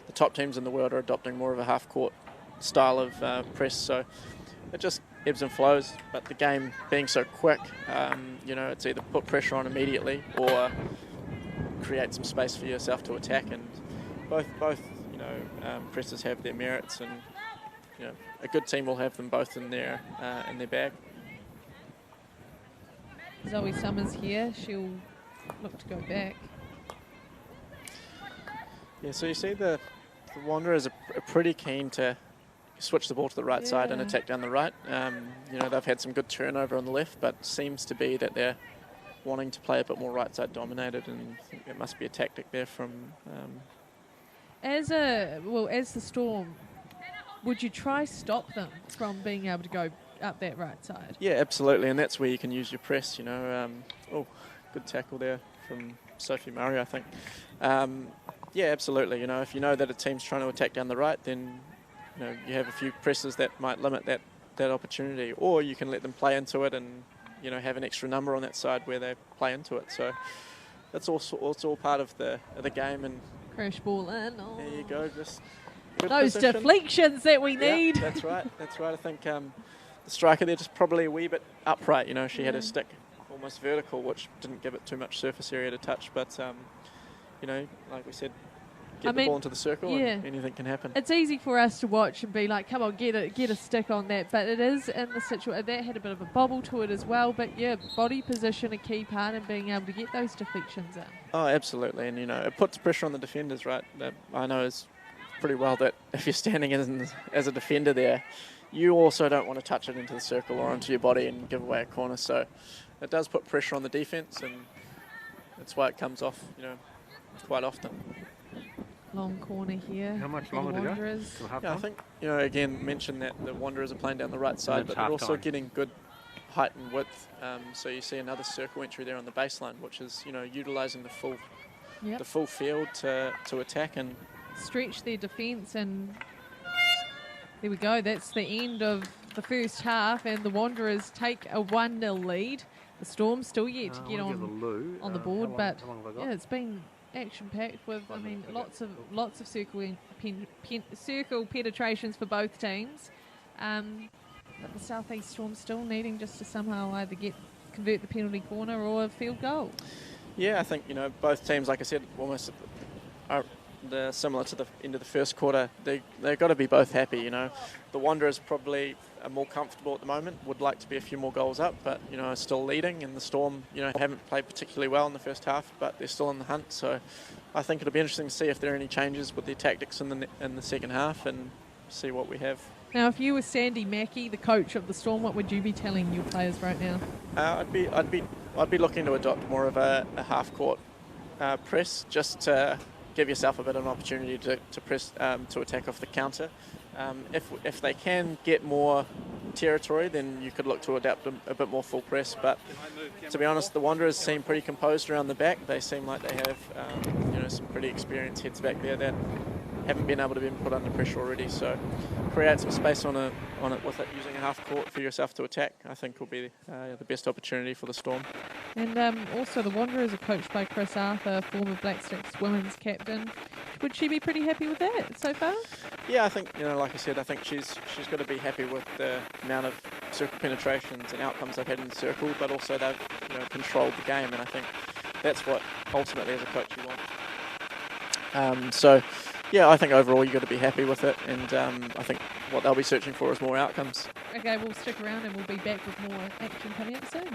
the top teams in the world are adopting more of a half-court style of press. So it just ebbs and flows. But the game being so quick, it's either put pressure on immediately or create some space for yourself to attack. And both presses have their merits, and a good team will have them both in their bag. Zoe Summers here. She'll look to go back. Yeah, so you see the Wanderers are pretty keen to switch the ball to the right side and attack down the right. They've had some good turnover on the left, but seems to be that they're wanting to play a bit more right side dominated, and I think it must be a tactic there from... As the Storm, would you try stop them from being able to go up that right side? Yeah, absolutely, and that's where you can use your press, good tackle there from Sophie Murray, I think. Yeah, absolutely, if you know that a team's trying to attack down the right, then you have a few presses that might limit that opportunity, or you can let them play into it and have an extra number on that side where they play into it. So that's all part of the game. And crash ball in. Oh. There you go. Just those position. deflections that we need. Yeah, that's right. I think the striker there just probably a wee bit upright. She had her stick almost vertical, which didn't give it too much surface area to touch. But like we said, get the ball into the circle and anything can happen. It's easy for us to watch and be like, come on, get a stick on that. But it is in the situation. That had a bit of a bobble to it as well. But body position a key part in being able to get those deflections in. Oh, absolutely. And, it puts pressure on the defenders, right? I know is pretty well that if you're standing as a defender there, you also don't want to touch it into the circle or onto your body and give away a corner. So it does put pressure on the defence, and that's why it comes off, quite often. Long corner here. How much longer to go? Yeah, I think, again, mentioned that the Wanderers are playing down the right side, but they're also getting good height and width. So you see another circle entry there on the baseline, which is, utilising the full field to attack and stretch their defence. And there we go. That's the end of the first half, and the Wanderers take a 1-0 lead. The Storm still yet to get on the board, but it's been action-packed with, lots of circle penetrations for both teams. But the South East Storm still needing just to somehow either convert the penalty corner or a field goal. Yeah, I think, both teams, like I said, almost are similar to the end of the first quarter. They've got to be both happy, The Wanderers probably are more comfortable at the moment, would like to be a few more goals up, but, are still leading. And the Storm, haven't played particularly well in the first half, but they're still in the hunt. So I think it'll be interesting to see if there are any changes with their tactics in the second half and see what we have. Now, if you were Sandy Mackey, the coach of the Storm, what would you be telling your players right now? I'd be looking to adopt more of a half-court press, just to give yourself a bit of an opportunity to press to attack off the counter. If they can get more territory, then you could look to adapt a bit more full press. But to be honest, the Wanderers seem pretty composed around the back. They seem like they have some pretty experienced heads back there that haven't been able to be put under pressure already. So create some space on it with it, using a half court for yourself to attack, I think will be the best opportunity for the Storm. And also the Wanderers are coached by Chris Arthur, former Black Sticks women's captain. Would she be pretty happy with that so far? Yeah, I think, like I said, I think she's got to be happy with the amount of circle penetrations and outcomes they've had in the circle, but also they've controlled the game, and I think that's what ultimately as a coach you want. Yeah, I think overall you've got to be happy with it, and I think what they'll be searching for is more outcomes. Okay, we'll stick around and we'll be back with more action coming up soon.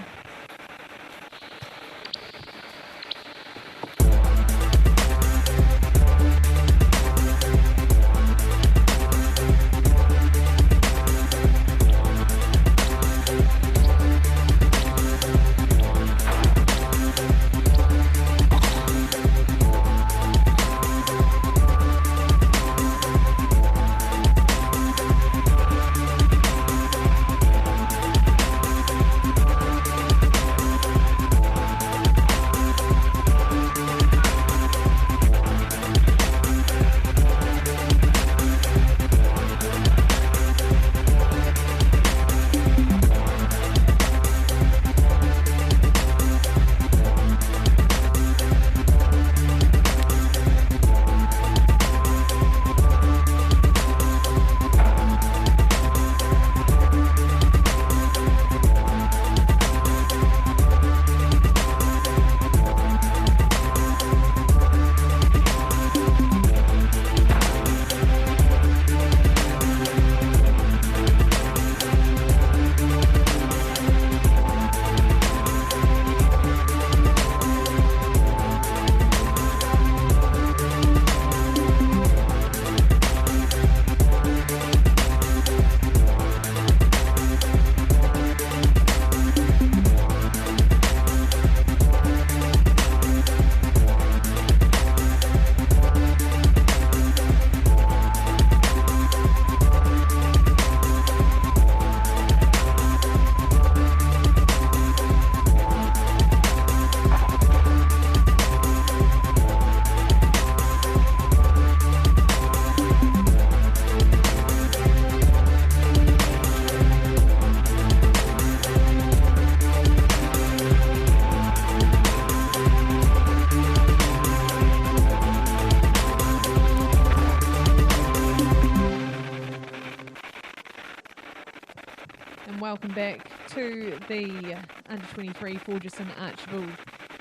to the under-23 Forgesson-Archibald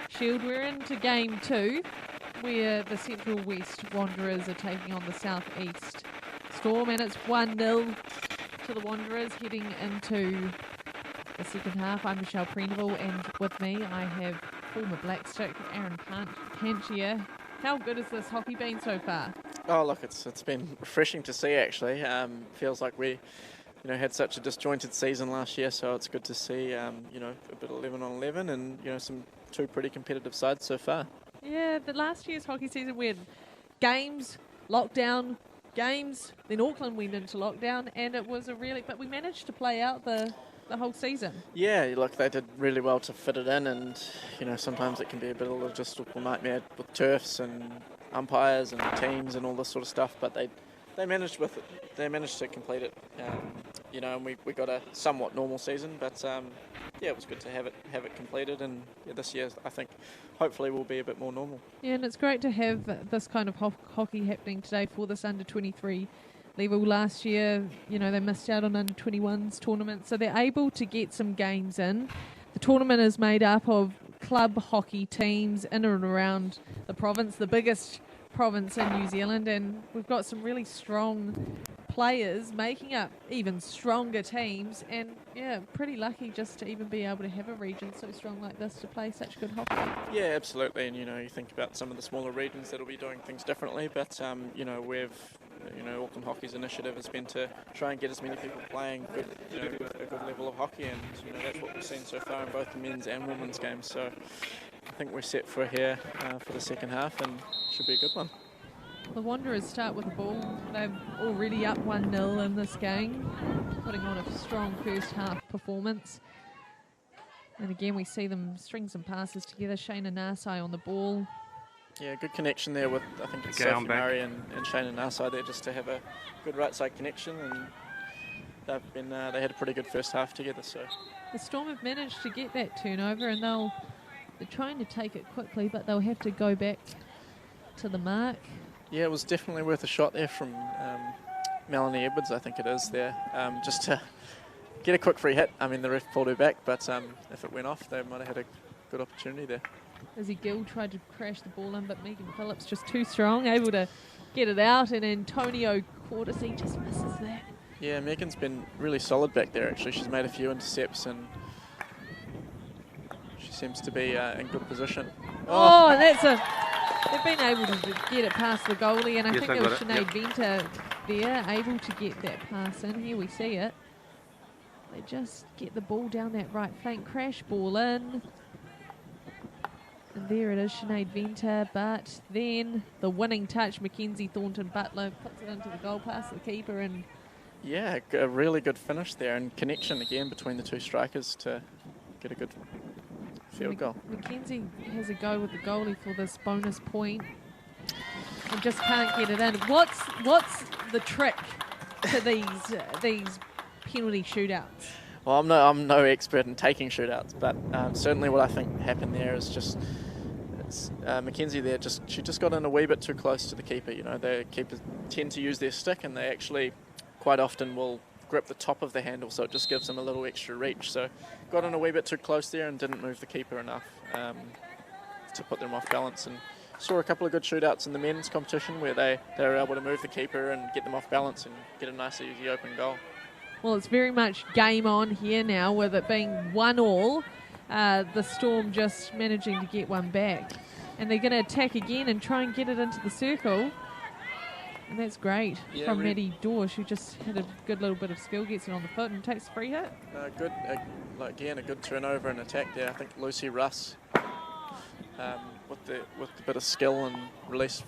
Shield. We're into game 2, where the Central West Wanderers are taking on the South East Storm, and it's 1-0 to the Wanderers heading into the second half. I'm Michelle Prendeville, and with me I have former Blackstick Aaron Panchia. How good has this hockey been so far? Oh, look, it's been refreshing to see, actually. Feels like we had such a disjointed season last year, so it's good to see a bit 11 on 11 and some two pretty competitive sides so far. Yeah, the last year's hockey season, we had games, lockdown, games, then Auckland went into lockdown, and it was but we managed to play out the whole season. Yeah, look, they did really well to fit it in, and sometimes it can be a bit of a logistical nightmare with turfs and umpires and teams and all this sort of stuff, but they managed to complete it, and we got a somewhat normal season, but it was good to have it completed, and this year I think hopefully will be a bit more normal. Yeah, and it's great to have this kind of hockey happening today for this under-23 level. Last year, they missed out on under-21s tournament, so they're able to get some games in. The tournament is made up of club hockey teams in and around the province, the biggest province in New Zealand, and we've got some really strong players making up even stronger teams, and pretty lucky just to even be able to have a region so strong like this to play such good hockey. Yeah, absolutely, and you think about some of the smaller regions that'll be doing things differently, but Auckland Hockey's initiative has been to try and get as many people playing a good level of hockey, and that's what we've seen so far in both the men's and women's games. So I think we're set for here for the second half, and should be a good one. The Wanderers start with the ball. They're already up 1-0 in this game, putting on a strong first half performance. And again, we see them string some passes together. Shayna Narsai on the ball. Yeah, good connection there with, I think it's Sophie Murray and Shayna Narsai there, just to have a good right side connection, and they had a pretty good first half together. So the Storm have managed to get that turnover, and they're trying to take it quickly, but they'll have to go back to the mark. Yeah, it was definitely worth a shot there from Melanie Edwards, I think it is there, just to get a quick free hit. I mean, the ref pulled her back, but if it went off, they might have had a good opportunity there. Izzy Gill tried to crash the ball in, but Megan Phillips just too strong, able to get it out, and Antonio Cortesi just misses that. Yeah, Megan's been really solid back there, actually. She's made a few intercepts, and she seems to be in good position. Oh, they've been able to get it past the goalie, and I think it was Sinead Venter there, able to get that pass in. Here we see it. They just get the ball down that right flank, crash ball in. And there it is, Sinead Venter, but then the winning touch, Mackenzie Thornton-Butler puts it into the goal past the keeper, and yeah, a really good finish there, and connection again between the two strikers to get a good field goal. Mackenzie has a go with the goalie for this bonus point and just can't get it in. What's the trick to these penalty shootouts? Well, I'm no expert in taking shootouts, but certainly what I think happened there is just Mackenzie there. She just got in a wee bit too close to the keeper. The keepers tend to use their stick, and they actually quite often will grip the top of the handle, so it just gives them a little extra reach. So got in a wee bit too close there and didn't move the keeper enough to put them off balance. And saw a couple of good shootouts in the men's competition where they were able to move the keeper and get them off balance and get a nice easy open goal. Well, it's very much game on here now, with it being 1-1. The Storm just managing to get one back. And they're going to attack again and try and get it into the circle. And that's great from Maddie Dorsch, who just had a good little bit of skill, gets it on the foot and takes a free hit. Good, again, a good turnover and attack there. I think Lucy Russ, with the bit of skill, and released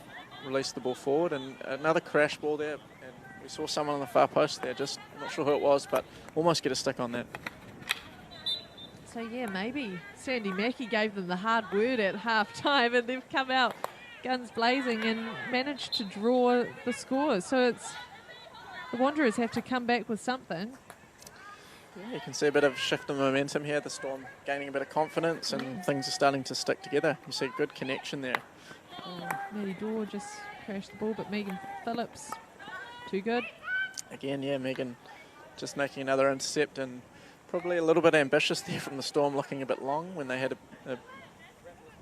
the ball forward. And another crash ball there. We saw someone on the far post there, just not sure who it was, but almost get a stick on that. So yeah, maybe Sandy Mackey gave them the hard word at half-time, and they've come out guns blazing and managed to draw the score. So the Wanderers have to come back with something. Yeah, you can see a bit of shift in momentum here. The Storm gaining a bit of confidence, and things are starting to stick together. You see good connection there. Maddie Dorr just crashed the ball, but Megan Phillips, too good. Again, yeah, Megan just making another intercept, and Probably a little bit ambitious there from the Storm, looking a bit long when they had a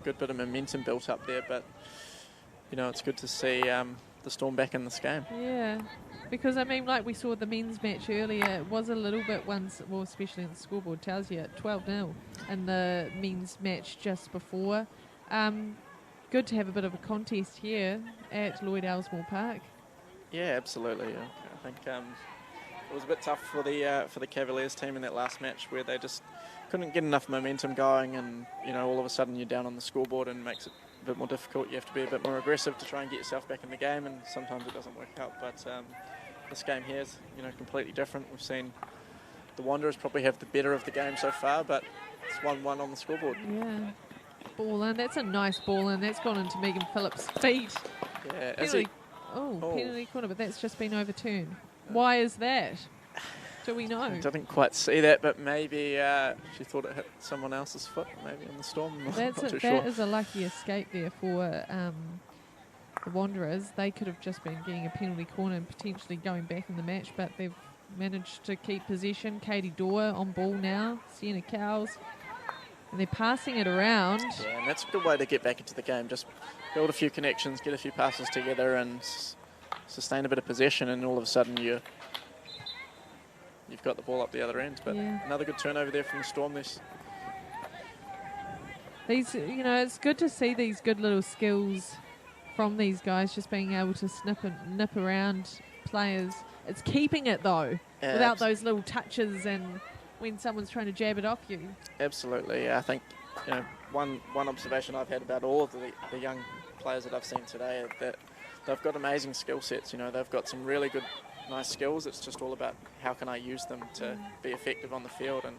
good bit of momentum built up there. But, you know, it's good to see the Storm back in this game. Yeah, because, I mean, like we saw the men's match earlier, it was a little bit well, especially in the scoreboard tells you, 12-0 in the men's match just before. Good to have a bit of a contest here at Lloyd Elsmore Park. Yeah, absolutely. Yeah. I think it was a bit tough for the Cavaliers team in that last match where they just couldn't get enough momentum going, and you know, all of a sudden you're down on the scoreboard and it makes it a bit more difficult. You have to be a bit more aggressive to try and get yourself back in the game, and sometimes it doesn't work out. But this game here is, you know, completely different. We've seen the Wanderers probably have the better of the game so far, but it's 1-1 on the scoreboard. Yeah. Ball in. That's a nice ball in. That's gone into Megan Phillips' feet. Yeah, Penalty. Penalty corner, but that's just been overturned. Why is that? Do we know? I didn't quite see that, but maybe she thought it hit someone else's foot, maybe on the Storm. Not too sure. That is a lucky escape there for the Wanderers. They could have just been getting a penalty corner and potentially going back in the match, but they've managed to keep possession. Katie Dorr on ball now. Sienna Cowles. And they're passing it around. Yeah, and that's a good way to get back into the game. Just build a few connections, get a few passes together, and sustain a bit of possession, and all of a sudden you've got the ball up the other end. But another good turnover there from the Storm. These, you know, it's good to see these good little skills from these guys, just being able to nip around players. It's keeping it though, without those little touches and when someone's trying to jab it off you. Absolutely. I think, you know, one observation I've had about all of the young players that I've seen today, that they've got amazing skill sets. You know, they've got some really good, nice skills. It's just all about how can I use them to be effective on the field. And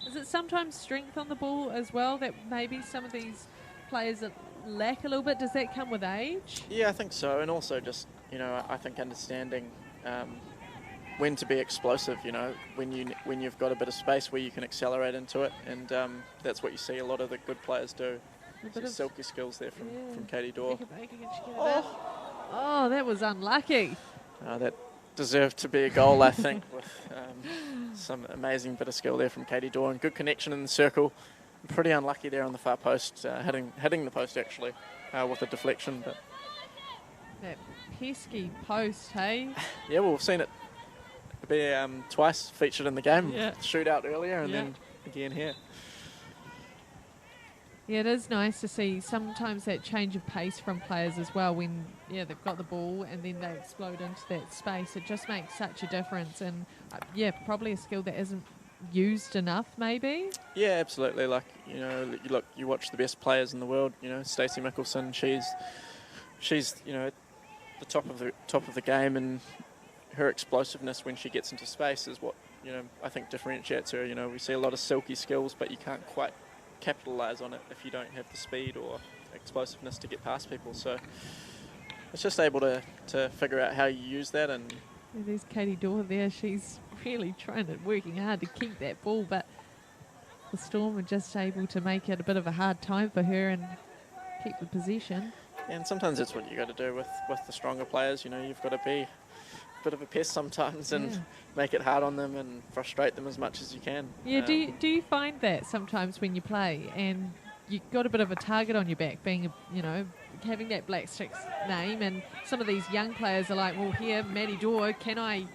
is it sometimes strength on the ball as well that maybe some of these players that lack a little bit? Does that come with age? Yeah, I think so. And also just, you know, I think understanding when to be explosive, you know, when you've got a bit of space where you can accelerate into it, and that's what you see a lot of the good players do. Some silky skills there from Katie Dorr. Oh, that was unlucky. That deserved to be a goal, I think, with some amazing bit of skill there from Katie Dorr, and good connection in the circle. Pretty unlucky there on the far post, hitting the post actually with a deflection. But that pesky post, hey? Yeah, well, we've seen it be twice featured in the game. Yeah. Shootout earlier and then again here. Yeah, it is nice to see sometimes that change of pace from players as well when, they've got the ball and then they explode into that space. It just makes such a difference, and, probably a skill that isn't used enough, maybe? Yeah, absolutely. Like, you know, you watch the best players in the world, you know, Stacey Mickelson, she's you know, the top of the game, and her explosiveness when she gets into space is what, you know, I think differentiates her. You know, we see a lot of silky skills, but you can't quite capitalise on it if you don't have the speed or explosiveness to get past people. So it's just able to figure out how you use that. And there's Katie Dorr there. She's really working hard to keep that ball, but the Storm are just able to make it a bit of a hard time for her and keep the possession. And sometimes that's what you got to do with the stronger players. You know, you've got to be a bit of a pest sometimes and make it hard on them and frustrate them as much as you can. Yeah, do you find that sometimes when you play and you got a bit of a target on your back, being, having that Black Sticks name, and some of these young players are like, well, here, Maddie Dorr, can I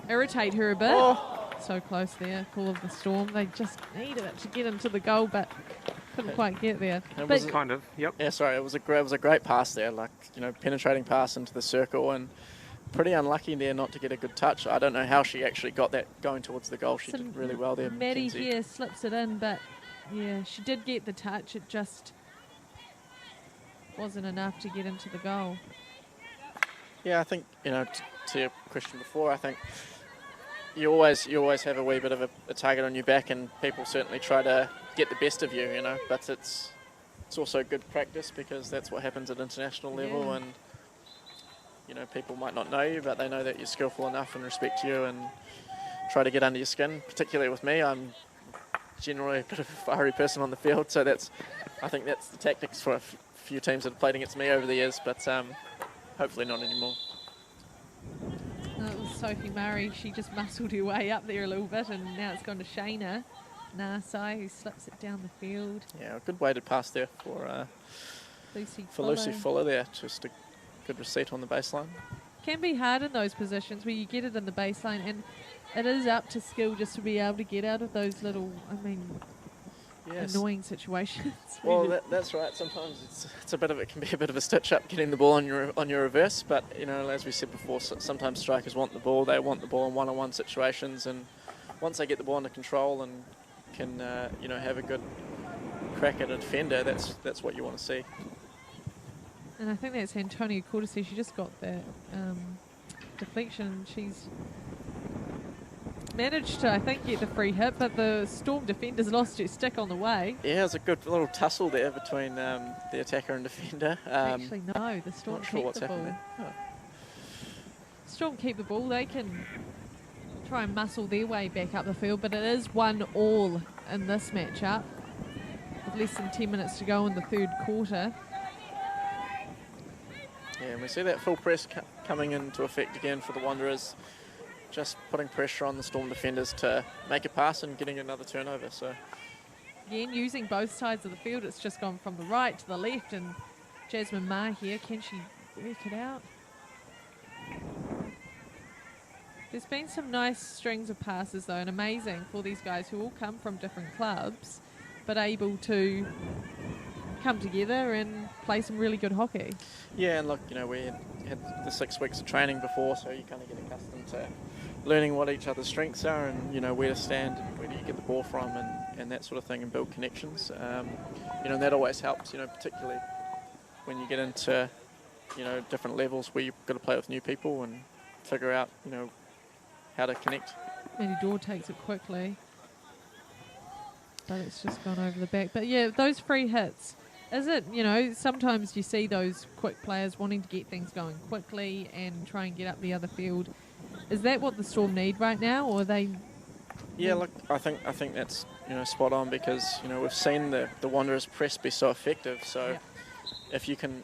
irritate her a bit? Oh. So close there, call of the Storm. They just needed it to get into the goal, but couldn't quite get there. It was kind of, Yeah, sorry, it was a great pass there, like, you know, penetrating pass into the circle, and pretty unlucky there not to get a good touch. I don't know how she actually got that going towards the goal. She did really well there. Maddie here slips it in, but she did get the touch. It just wasn't enough to get into the goal. Yeah, I think, you know, to your question before, I think you always have a wee bit of a target on your back, and people certainly try to get the best of you, you know, but it's also good practice, because that's what happens at international level, and you know, people might not know you, but they know that you're skillful enough and respect you and try to get under your skin. Particularly with me, I'm generally a bit of a fiery person on the field, so I think that's the tactics for a few teams that have played against me over the years, but hopefully not anymore. It was Sophie Murray. She just muscled her way up there a little bit, and now it's gone to Shayna Narsai, who slips it down the field. Yeah, a good weighted pass there for Lucy Fuller there. Just a good receipt on the baseline. Can be hard in those positions where you get it in the baseline, and it is up to skill just to be able to get out of those little, annoying situations. Well, that's right. Sometimes it can be a bit of a stitch up getting the ball on your reverse, but as we said before, sometimes strikers want the ball. They want the ball in one-on-one situations, and once they get the ball under control and can have a good crack at a defender, that's what you want to see. And I think that's Antonia Cortese. She just got that deflection. She's managed to, I think, get the free hit, but the Storm defenders lost her stick on the way. Yeah, it was a good little tussle there between the attacker and defender. Actually, no, the Storm not sure keep what's the ball. happened there. Storm keep the ball. They can try and muscle their way back up the field, but it is 1-1 in this matchup with less than 10 minutes to go in the third quarter. Yeah, and we see that full press coming into effect again for the Wanderers, just putting pressure on the Storm defenders to make a pass and getting another turnover. So again, using both sides of the field, it's just gone from the right to the left, and Jasmine Ma here, can she work it out? There's been some nice strings of passes though, and amazing for these guys who all come from different clubs, but able to come together and play some really good hockey. Yeah, and look, we had the 6 weeks of training before, so you kind of get accustomed to learning what each other's strengths are, and where to stand, and where do you get the ball from, and that sort of thing, and build connections. And that always helps, particularly when you get into different levels where you've got to play with new people and figure out how to connect. Mandy Dorr takes it quickly, but it's just gone over the back. But yeah, those free hits, is it, sometimes you see those quick players wanting to get things going quickly and try and get up the other field. Is that what the Storm need right now, or are they? Yeah, look, I think that's spot on, because we've seen the Wanderers press be so effective. So yeah. if you can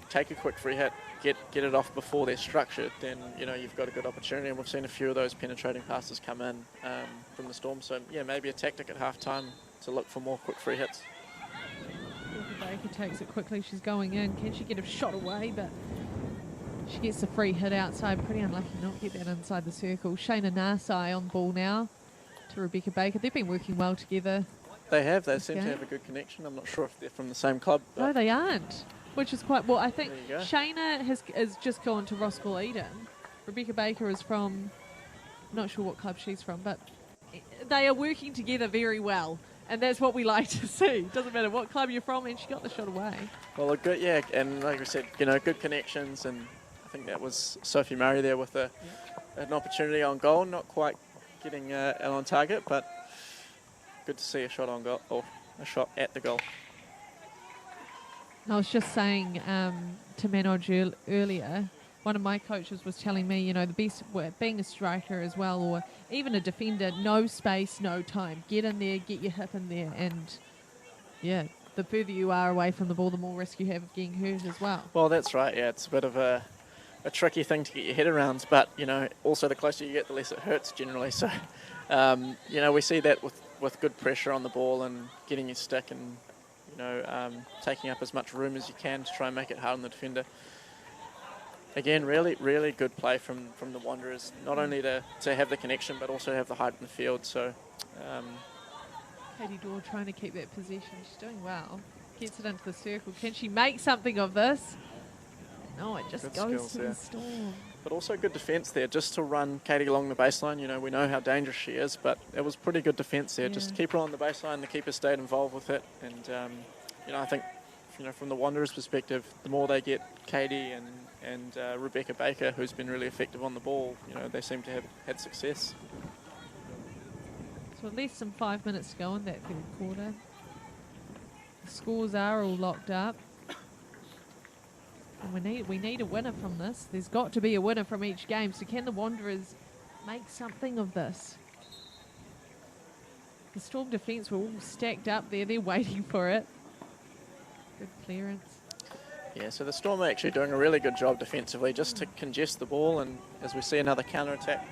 take a quick free hit, get it off before they're structured, then you've got a good opportunity. And we've seen a few of those penetrating passes come in from the Storm. So yeah, maybe a tactic at halftime to look for more quick free hits. Baker takes it quickly. She's going in. Can she get a shot away? But she gets the free hit outside. Pretty unlucky not to get that inside the circle. Shayna Narsai on ball now to Rebecca Baker. They've been working well together. They have. They seem to have a good connection. I'm not sure if they're from the same club. No, they aren't, which is quite... Well, I think There you go. Shayna has just gone to Roskell Eden. Rebecca Baker is from... I'm not sure what club she's from, but they are working together very well. And that's what we like to see. Doesn't matter what club you're from, and she got the shot away. Well, good, yeah, and like I said, good connections, and I think that was Sophie Murray there with an opportunity on goal, not quite getting on target, but good to see a shot on goal, or a shot at the goal. I was just saying to Manoj earlier, one of my coaches was telling me, the best, being a striker as well, or even a defender, no space, no time. Get in there, get your hip in there, and yeah, the further you are away from the ball, the more risk you have of getting hurt as well. Well, that's right, yeah, it's a bit of a tricky thing to get your head around, but, also the closer you get, the less it hurts generally. So, we see that with good pressure on the ball and getting your stick and, taking up as much room as you can to try and make it hard on the defender. Again, really, really good play from the Wanderers, not only to have the connection, but also have the height in the field. So, Katie Dorr trying to keep that possession. She's doing well. Gets it into the circle. Can she make something of this? No, it just goes to the Storm. But also good defence there, just to run Katie along the baseline. We know how dangerous she is, but it was pretty good defence there. Yeah. Just to keep her on the baseline, the keeper stayed involved with it. And, I think, from the Wanderers' perspective, the more they get Katie and Rebecca Baker, who's been really effective on the ball, they seem to have had success. So less than 5 minutes to go in that third quarter. The scores are all locked up. And we need a winner from this. There's got to be a winner from each game. So can the Wanderers make something of this? The Storm defence were all stacked up there. They're waiting for it. Good clearance. Yeah, so the Storm are actually doing a really good job defensively just to congest the ball, and as we see another counter-attack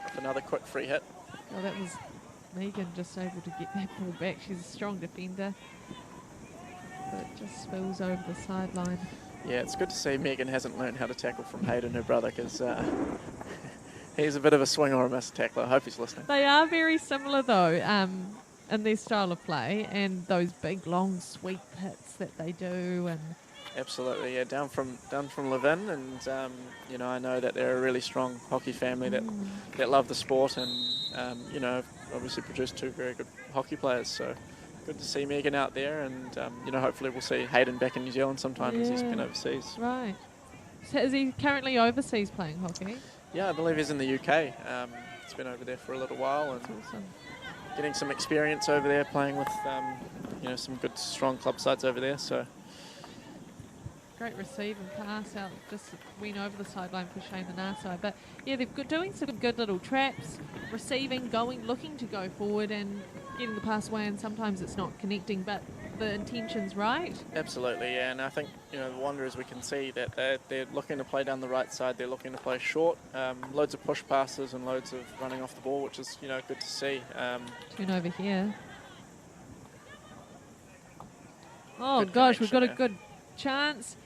with another quick free hit. Oh, that was Megan just able to get that ball back. She's a strong defender, but it just spills over the sideline. Yeah, it's good to see Megan hasn't learned how to tackle from Hayden, her brother, because he's a bit of a swing or a miss tackler. I hope he's listening. They are very similar, though, in their style of play, and those big, long, sweep hits that they do. And Absolutely, yeah, down from Levin, and you know, I know that they're a really strong hockey family that love the sport, and you know, obviously produced two very good hockey players. So good to see Megan out there, and you know, hopefully we'll see Hayden back in New Zealand sometime as he's been overseas. Right. So is he currently overseas playing hockey? Yeah, I believe he's in the UK. He's been over there for a little while and Awesome. getting some experience over there, playing with you know, some good, strong club sides over there. So. Great receive and pass out, just went over the sideline for Shane Manasai. But yeah, they're doing some good little traps, receiving, going, looking to go forward and getting the pass away, and sometimes it's not connecting, but the intention's right. Absolutely, yeah, and I think, you know, the Wanderers, we can see that they're looking to play down the right side, they're looking to play short, loads of push passes and loads of running off the ball, which is, you know, good to see. Turn over here. Oh Good gosh, we've got a connection good chance.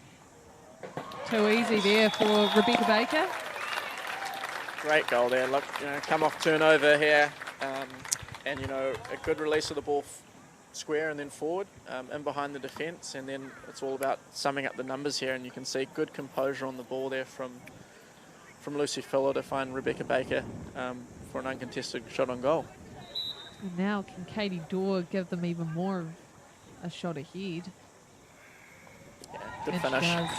Too easy there for Rebecca Baker. Great goal there. Look, you know, come off turnover here, and you know, a good release of the ball square and then forward, in behind the defence, and then it's all about summing up the numbers here. And you can see good composure on the ball there from Lucy Filler to find Rebecca Baker for an uncontested shot on goal. And now can Katie Dorr give them even more of a shot ahead? Yeah, good And finish. she does.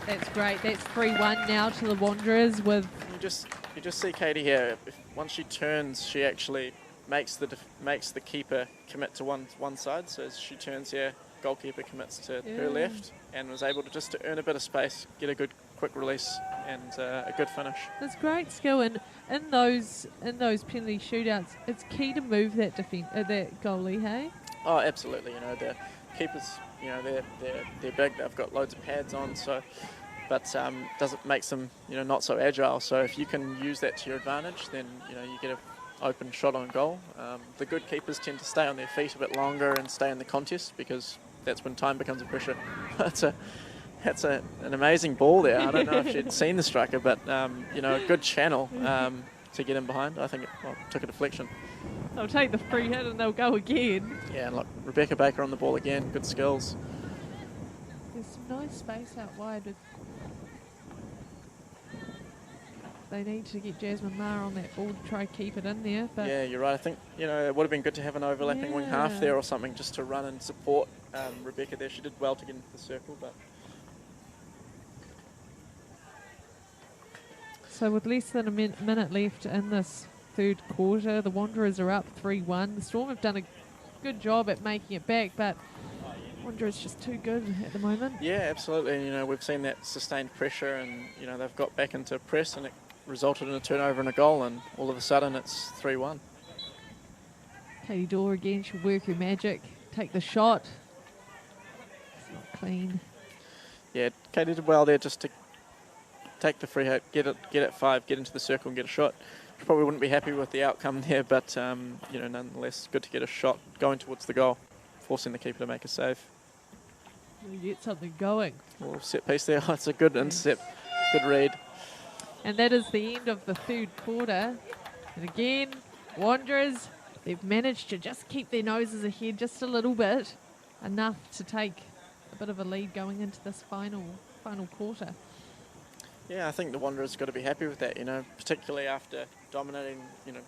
That's great. That's 3-1 now to the Wanderers with... You just see Katie here. Once she turns, she actually makes the keeper commit to one side. So as she turns here, goalkeeper commits to her left, and was able to earn a bit of space, get a good quick release, and a good finish. That's great skill, and in those penalty shootouts, it's key to move that that goalie. Hey. Oh, absolutely. You know, the keepers, you know, they're big. They've got loads of pads on, so. But doesn't makes them, you know, not so agile. So if you can use that to your advantage, then you know you get an open shot on goal. The good keepers tend to stay on their feet a bit longer and stay in the contest, because that's when time becomes a pressure. That's an amazing ball there. I don't know if you'd seen the striker, but you know, a good channel to get in behind. I think it took a deflection. They'll take the free hit and they'll go again. Yeah, and look, Rebecca Baker on the ball again. Good skills. There's some nice space out wide. They need to get Jasmine Maher on that ball to try to keep it in there. But Yeah, you're right. I think, you know, it would have been good to have an overlapping wing half there or something, just to run and support Rebecca there. She did well to get into the circle, but... So with less than a minute left in this third quarter, the Wanderers are up 3-1. The Storm have done a good job at making it back, but Wanderers just too good at the moment. Yeah, absolutely. You know, we've seen that sustained pressure, and, you know, they've got back into press, and it resulted in a turnover and a goal, and all of a sudden it's 3-1. Katie Dorr again, she'll work her magic, take the shot. It's not clean. Yeah, Katie did well there just to take the free hit, get it 5, get into the circle and get a shot. Probably wouldn't be happy with the outcome there, but, you know, nonetheless, good to get a shot going towards the goal, forcing the keeper to make a save. We'll get something going. Well, set piece there. It's a good intercept, good read. And that is the end of the third quarter. And again, Wanderers, they've managed to just keep their noses ahead just a little bit, enough to take a bit of a lead going into this final quarter. Yeah, I think the Wanderers got to be happy with that, you know, particularly after dominating, you know,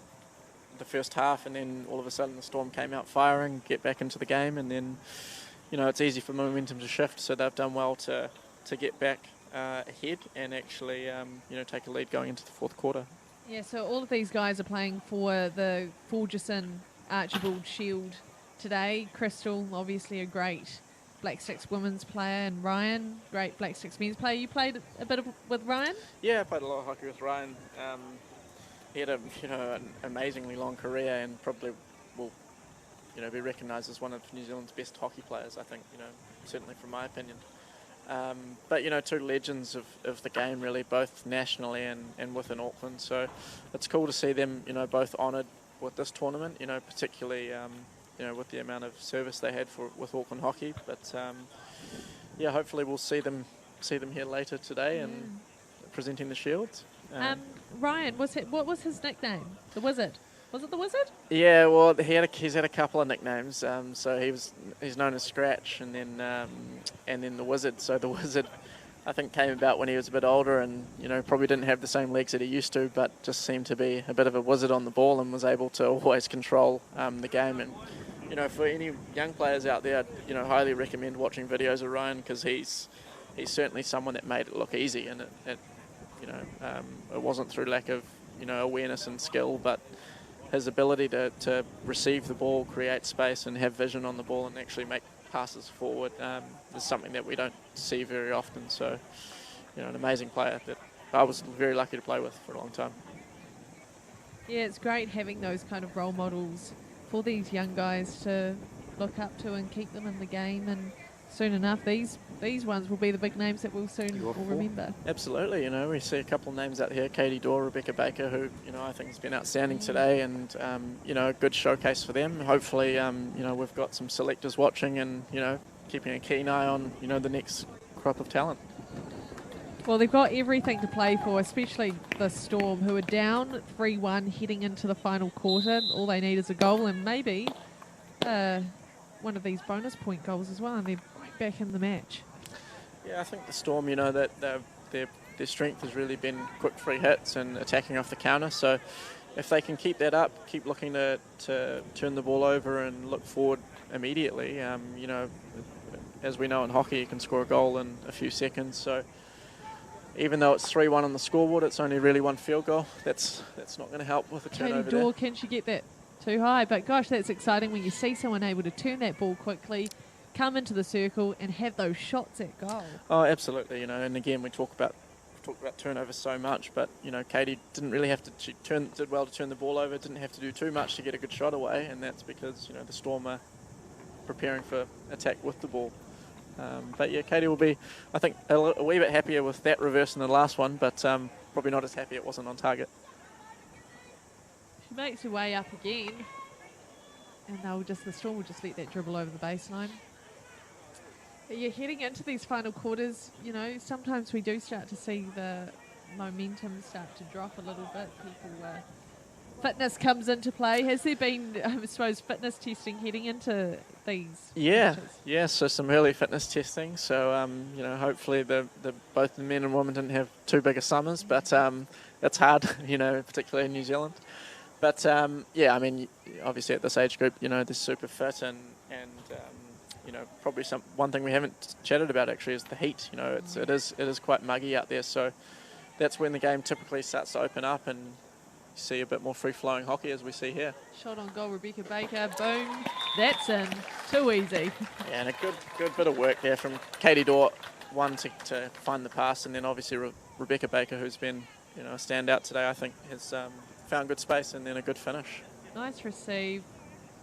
the first half, and then all of a sudden the Storm came out firing, get back into the game, and then, you know, it's easy for momentum to shift, so they've done well to get back ahead and actually, you know, take a lead going into the fourth quarter. Yeah, so all of these guys are playing for the Forgesson-Archibald Shield today. Krystal, obviously a great Black Sticks women's player, and Ryan, great Black Sticks men's player. You played a bit with Ryan? Yeah, I played a lot of hockey with Ryan. He had an amazingly long career, and probably will, you know, be recognised as one of New Zealand's best hockey players, I think, you know, certainly from my opinion. But, you know, two legends of the game, really, both nationally and within Auckland. So it's cool to see them, you know, both honoured with this tournament, you know, particularly, you know, with the amount of service they had with Auckland hockey. But, yeah, hopefully we'll see them here later today and presenting the Shield. Ryan, what was his nickname? The Wizard. Was it the Wizard? Yeah, well, he's had a couple of nicknames. So he's known as Scratch, and then the Wizard. So the Wizard, I think, came about when he was a bit older, and you know probably didn't have the same legs that he used to, but just seemed to be a bit of a wizard on the ball and was able to always control the game. And you know, for any young players out there, you know, highly recommend watching videos of Ryan because he's certainly someone that made it look easy, and it wasn't through lack of awareness and skill, but his ability to receive the ball, create space, and have vision on the ball and actually make passes forward is something that we don't see very often. So, you know, an amazing player that I was very lucky to play with for a long time. Yeah, it's great having those kind of role models for these young guys to look up to and keep them in the game. And soon enough, these ones will be the big names that we'll soon all remember. Absolutely, you know, we see a couple of names out here, Katie Dorr, Rebecca Baker, who, you know, I think has been outstanding today, and, you know, a good showcase for them. Hopefully, you know, we've got some selectors watching and, you know, keeping a keen eye on, you know, the next crop of talent. Well, they've got everything to play for, especially the Storm, who are down 3-1 heading into the final quarter. All they need is a goal and maybe one of these bonus point goals as well, and they're right back in the match. Yeah, I think the Storm, you know, that their strength has really been quick free hits and attacking off the counter. So if they can keep that up, keep looking to turn the ball over and look forward immediately, you know, as we know in hockey, you can score a goal in a few seconds. So even though it's 3-1 on the scoreboard, it's only really one field goal. That's not going to help with the turnover. Katie Dorr, can she get that too high? But gosh, that's exciting when you see someone able to turn that ball quickly, come into the circle and have those shots at goal. Oh, absolutely, you know, and again, we talk about turnover so much, but, you know, Katie didn't really have to, did well to turn the ball over, didn't have to do too much to get a good shot away, and that's because, you know, the Storm are preparing for attack with the ball. But yeah, Katie will be, I think, a wee bit happier with that reverse than the last one, but probably not as happy it wasn't on target. She makes her way up again, and the Storm will just let that dribble over the baseline. But yeah, heading into these final quarters, you know, sometimes we do start to see the momentum start to drop a little bit. Fitness comes into play. Has there been, I suppose, fitness testing heading into these matches? Yeah, so some early fitness testing. So, you know, hopefully both the men and women didn't have too big of summers, but it's hard, you know, particularly in New Zealand. But, yeah, I mean, obviously at this age group, you know, they're super fit and you know, probably one thing we haven't chatted about actually is the heat. You know, it is quite muggy out there, so that's when the game typically starts to open up and see a bit more free-flowing hockey as we see here. Shot on goal, Rebecca Baker. Boom. That's in. Too easy. Yeah, and a good bit of work there from Katie Dorr. One to find the pass, and then obviously Rebecca Baker, who's been, you know, a standout today, I think, has found good space and then a good finish. Nice receive.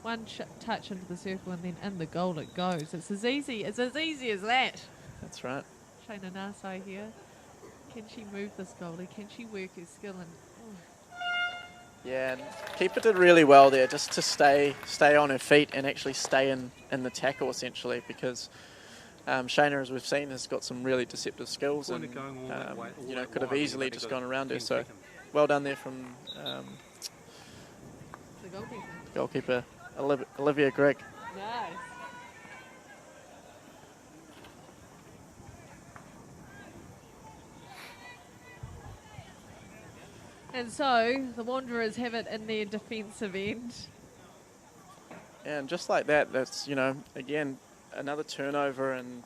One touch into the circle and then in the goal it goes. It's as easy as that. That's right. Shayna Nasai here. Can she move this goalie? Can she work her skill? Yeah, and keeper did really well there just to stay on her feet and actually stay in the tackle essentially, because Shayna, as we've seen, has got some really deceptive skills and you know, could have easily just gone around her. So well done there from the goalkeeper Olivia Gregg. Nice. And so the Wanderers have it in their defensive end. And just like that, that's, you know, again, another turnover and,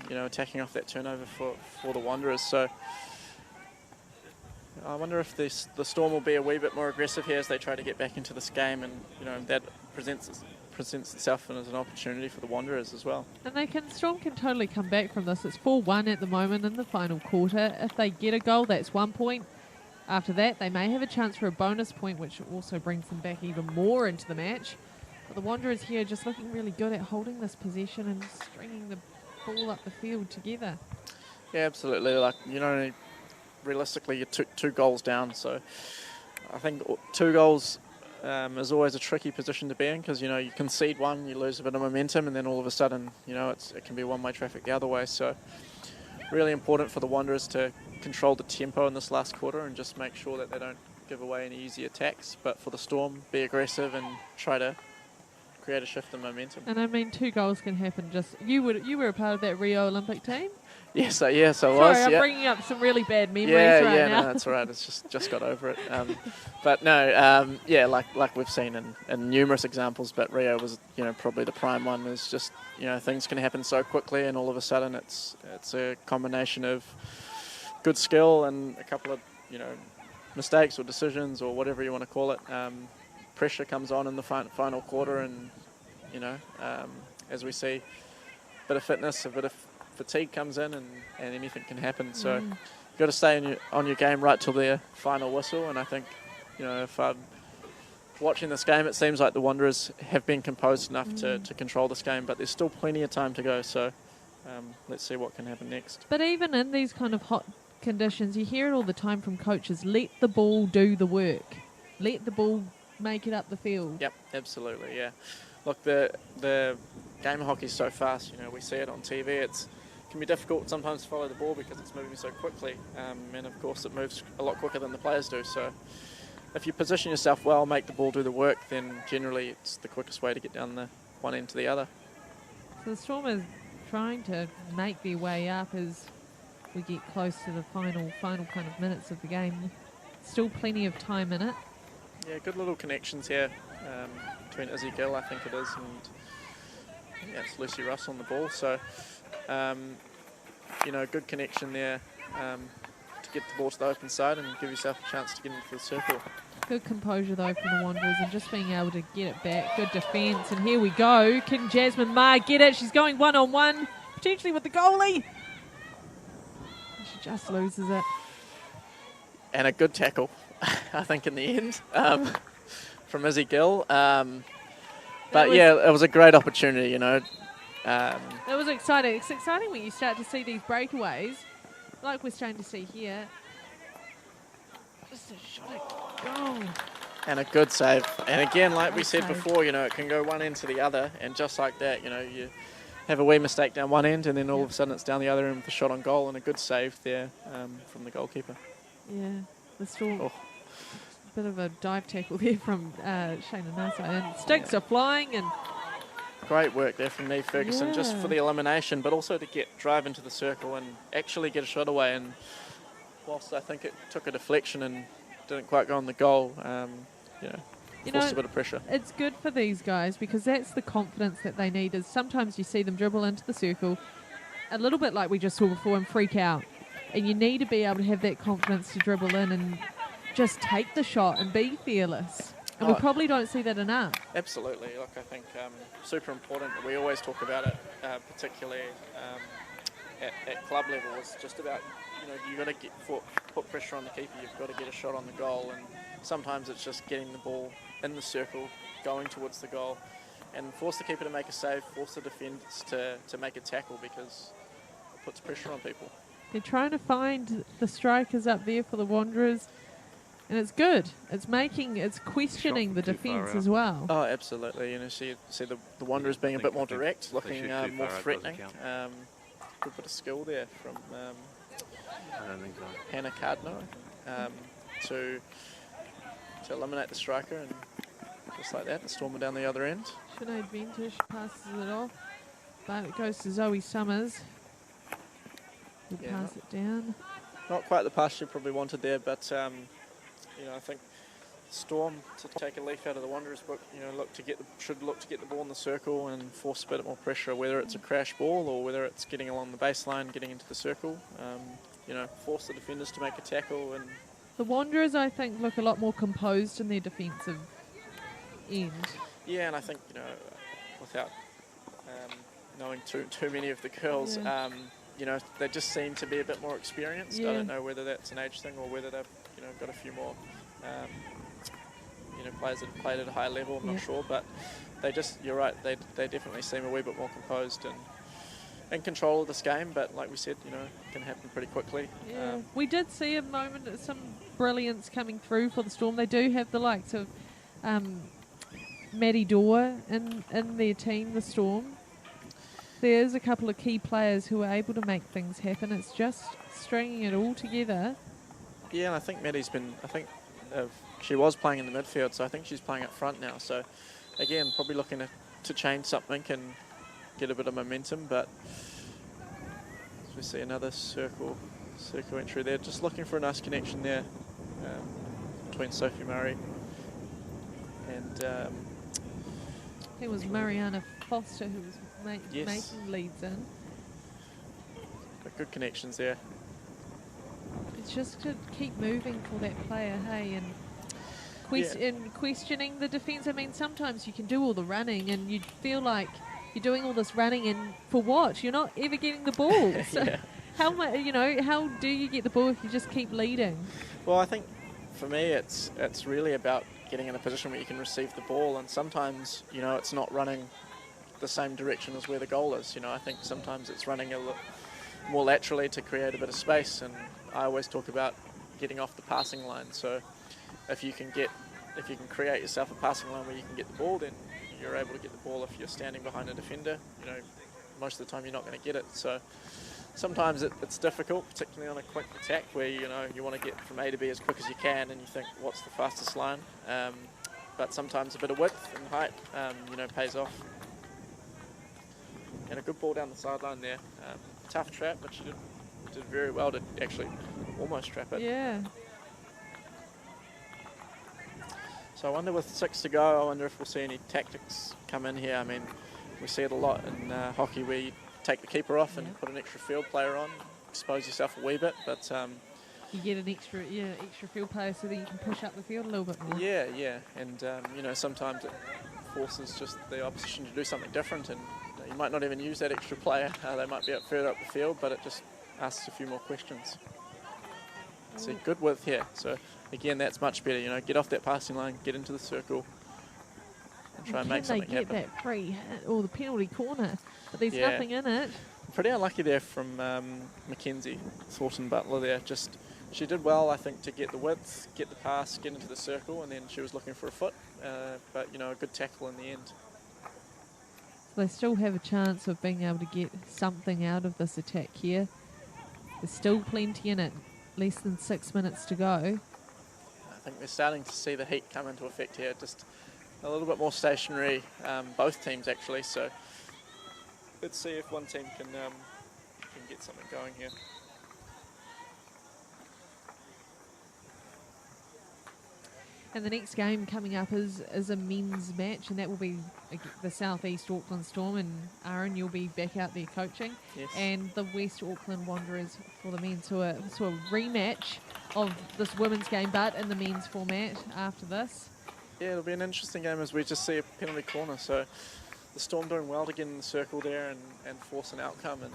you know, attacking off that turnover for the Wanderers. So I wonder if the Storm will be a wee bit more aggressive here as they try to get back into this game, and, you know, that presents itself as an opportunity for the Wanderers as well. And Storm can totally come back from this. It's 4-1 at the moment in the final quarter. If they get a goal, that's 1 point. After that, they may have a chance for a bonus point, which also brings them back even more into the match. But the Wanderers here just looking really good at holding this possession and stringing the ball up the field together. Yeah, absolutely. Like, realistically, you're two goals down. So I think 2 goals is always a tricky position to be in because, you concede one, you lose a bit of momentum, and then all of a sudden, it can be one-way traffic the other way. So really important for the Wanderers to control the tempo in this last quarter and just make sure that they don't give away any easy attacks. But for the Storm, be aggressive and try to create a shift in momentum. And I mean, 2 goals can happen. You were a part of that Rio Olympic team. Yes, I was. Sorry, I'm yeah. bringing up some really bad memories Yeah, now. no, that's all right. It's just got over it. But no, like we've seen in numerous examples, but Rio was, probably the prime one. Is just, things can happen so quickly, and all of a sudden it's a combination of good skill and a couple of, mistakes or decisions or whatever you want to call it. Pressure comes on in the final quarter, and as we see, a bit of fitness, a bit of fatigue comes in, and anything can happen. So you've got to stay on your game right till the final whistle. And I think, if I'm watching this game, it seems like the Wanderers have been composed enough to control this game, but there's still plenty of time to go. So let's see what can happen next. But even in these kind of hot conditions, you hear it all the time from coaches: let the ball do the work, let the ball make it up the field. Yep, absolutely, yeah. Look, the game of hockey is so fast. We see it on TV. It can be difficult sometimes to follow the ball because it's moving so quickly, and of course it moves a lot quicker than the players do. So if you position yourself well, make the ball do the work, then generally it's the quickest way to get down the one end to the other. So the Storm is trying to make their way up as we get close to the final kind of minutes of the game. Still plenty of time in it. Yeah, good little connections here between Izzy Gill, I think it is, and it's Lucy Russ on the ball. So, good connection there to get the ball to the open side and give yourself a chance to get into the circle. Good composure, though, from the Wanderers and just being able to get it back. Good defence. And here we go. Can Jasmine Maher get it? She's going one-on-one, potentially with the goalie. She just loses it. And a good tackle, I think, in the end, from Izzy Gill. But it was a great opportunity, It was exciting. It's exciting when you start to see these breakaways, like we're starting to see here. Just a shot at goal. And a good save. And again, like we said before, it can go one end to the other, and just like that, you have a wee mistake down one end, and then all of a sudden it's down the other end with a shot on goal, and a good save there from the goalkeeper. Yeah, the Storm. Bit of a dive tackle there from Shayna Nasa, and sticks are flying, and great work there from Neve Ferguson, just for the elimination, but also to drive into the circle and actually get a shot away. And whilst I think it took a deflection and didn't quite go on the goal, forced a bit of pressure. It's good for these guys because that's the confidence that they need. Is sometimes you see them dribble into the circle, a little bit like we just saw before, and freak out, and you need to be able to have that confidence to dribble in and just take the shot and be fearless. And we probably don't see that enough. Absolutely. Look, I think super important. We always talk about it, particularly at club level. It's just about, you've got to put pressure on the keeper. You've got to get a shot on the goal. And sometimes it's just getting the ball in the circle, going towards the goal, and force the keeper to make a save, force the defenders to make a tackle, because it puts pressure on people. They're trying to find the strikers up there for the Wanderers. And it's good. It's questioning the defence as well. Oh, absolutely. See the Wanderers being a bit more direct, looking more threatening. Good bit of skill there from I don't think so. Hannah Cardno to eliminate the striker, and just like that, the Storm are down the other end. Sinead Ventish passes it off, but it goes to Zoe Summers. We'll pass it down. Not quite the pass she probably wanted there, but I think Storm, to take a leaf out of the Wanderers' book, should look to get the ball in the circle and force a bit more pressure, whether it's a crash ball or whether it's getting along the baseline, getting into the circle. Force the defenders to make a tackle. And the Wanderers, I think, look a lot more composed in their defensive end. Yeah, and I think without knowing too many of the girls, they just seem to be a bit more experienced. I don't know whether that's an age thing or whether they've got a few more players that have played at a high level. I'm not sure, but you're right, they definitely seem a wee bit more composed, and in control of this game, but like we said, it can happen pretty quickly. Yeah, we did see a moment, some brilliance coming through for the Storm. They do have the likes of Maddie Dorr in their team, the Storm. There's a couple of key players who are able to make things happen. It's just stringing it all together. Yeah, and I think Maddie's been, she was playing in the midfield, so I think she's playing up front now. So, again, probably looking to change something and get a bit of momentum, but as we see another circle entry there. Just looking for a nice connection there between Sophie Murray and... it was Mariana Foster who was yes, making leads in. But good connections there. It's just to keep moving for that player, hey, and questioning the defence. I mean, sometimes you can do all the running and you feel like you're doing all this running and for what? You're not ever getting the ball. So yeah. How do you get the ball if you just keep leading? Well, I think for me it's really about getting in a position where you can receive the ball, and sometimes, it's not running the same direction as where the goal is. I think sometimes it's running a little more laterally to create a bit of space, and I always talk about getting off the passing line. So if you can create yourself a passing line where you can get the ball, then you're able to get the ball. If you're standing behind a defender, most of the time you're not going to get it. So sometimes it's difficult, particularly on a quick attack where you want to get from A to B as quick as you can, and you think, what's the fastest line? But sometimes a bit of width and height, pays off. And a good ball down the sideline there. Tough trap, but she did very well to actually almost trap it. Yeah. So I wonder, with 6 to go, I wonder if we'll see any tactics come in here. I mean, we see it a lot in hockey where you take the keeper off and put an extra field player on, expose yourself a wee bit, but you get an extra field player so that you can push up the field a little bit more. Yeah, and sometimes it forces just the opposition to do something different, and you might not even use that extra player. They might be up further up the field, but it just asks a few more questions. See, good width here. So again, that's much better. Get off that passing line, get into the circle, and try and make something happen. Can they get that free hit or the penalty corner? But there's nothing in it. Pretty unlucky there from Mackenzie Thornton Butler there. She did well, I think, to get the width, get the pass, get into the circle, and then she was looking for a foot. But a good tackle in the end. They still have a chance of being able to get something out of this attack here. There's still plenty in it. Less than 6 minutes to go. I think we're starting to see the heat come into effect here. Just a little bit more stationary, both teams actually. So let's see if one team can get something going here. And the next game coming up is a men's match, and that will be the South East Auckland Storm, and Aaron, you'll be back out there coaching. Yes. And the West Auckland Wanderers for the men. So a rematch of this women's game, but in the men's format after this. Yeah, it'll be an interesting game as we just see a penalty corner. So the Storm doing well to get in the circle there and force an outcome and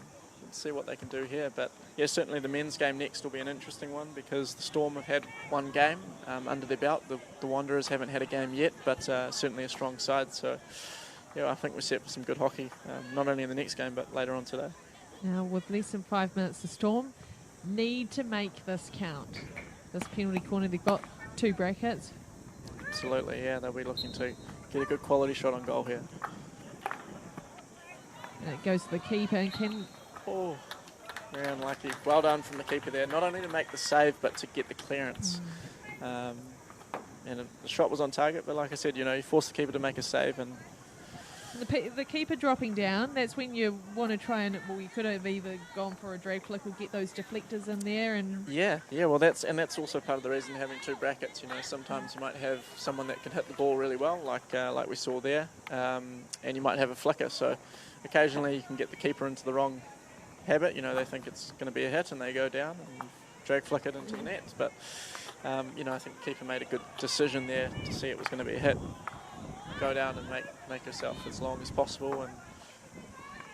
see what they can do here. But yeah, certainly the men's game next will be an interesting one, because the Storm have had one game under their belt. The Wanderers haven't had a game yet, but certainly a strong side. So yeah, I think we're set for some good hockey, not only in the next game but later on today. Now, with less than 5 minutes, the Storm need to make this count. This penalty corner, they've got 2 brackets. Absolutely, yeah, they'll be looking to get a good quality shot on goal here. And it goes to the keeper and can... Oh, very unlucky. Well done from the keeper there. Not only to make the save, but to get the clearance. And the shot was on target, but like I said, you force the keeper to make a save. And the keeper dropping down, that's when you want to try and... Well, you could have either gone for a drag flick or get those deflectors in there. And yeah, well, that's also part of the reason having 2 brackets. Sometimes you might have someone that can hit the ball really well, like we saw there, and you might have a flicker. So occasionally you can get the keeper into the wrong habit. They think it's going to be a hit and they go down and drag flick it into the net. But I think the keeper made a good decision there to see it was going to be a hit. Go down and make herself as long as possible and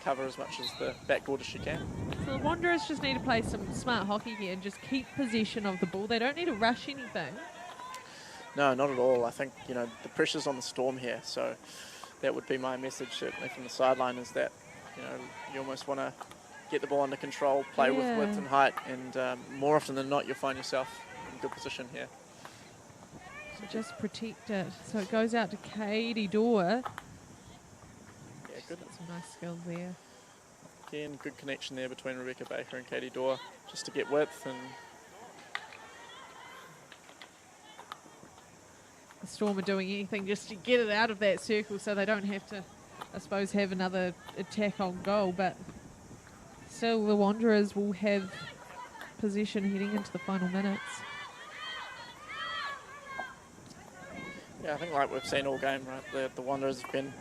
cover as much as the backboard as she can. So the Wanderers just need to play some smart hockey here and just keep possession of the ball. They don't need to rush anything. No, not at all. I think, the pressure's on the Storm here. So that would be my message, certainly from the sideline, is that, you almost want to get the ball under control, play with width and height, and more often than not, you'll find yourself in good position here. So just protect it. So it goes out to Katie Dorr. Yeah, good. Some nice skills there. Again, good connection there between Rebecca Baker and Katie Dorr, just to get width. And the Storm are doing anything just to get it out of that circle so they don't have to, I suppose, have another attack on goal. But still, the Wanderers will have possession heading into the final minutes. yeah, I think like we've seen all game, right, the Wanderers have been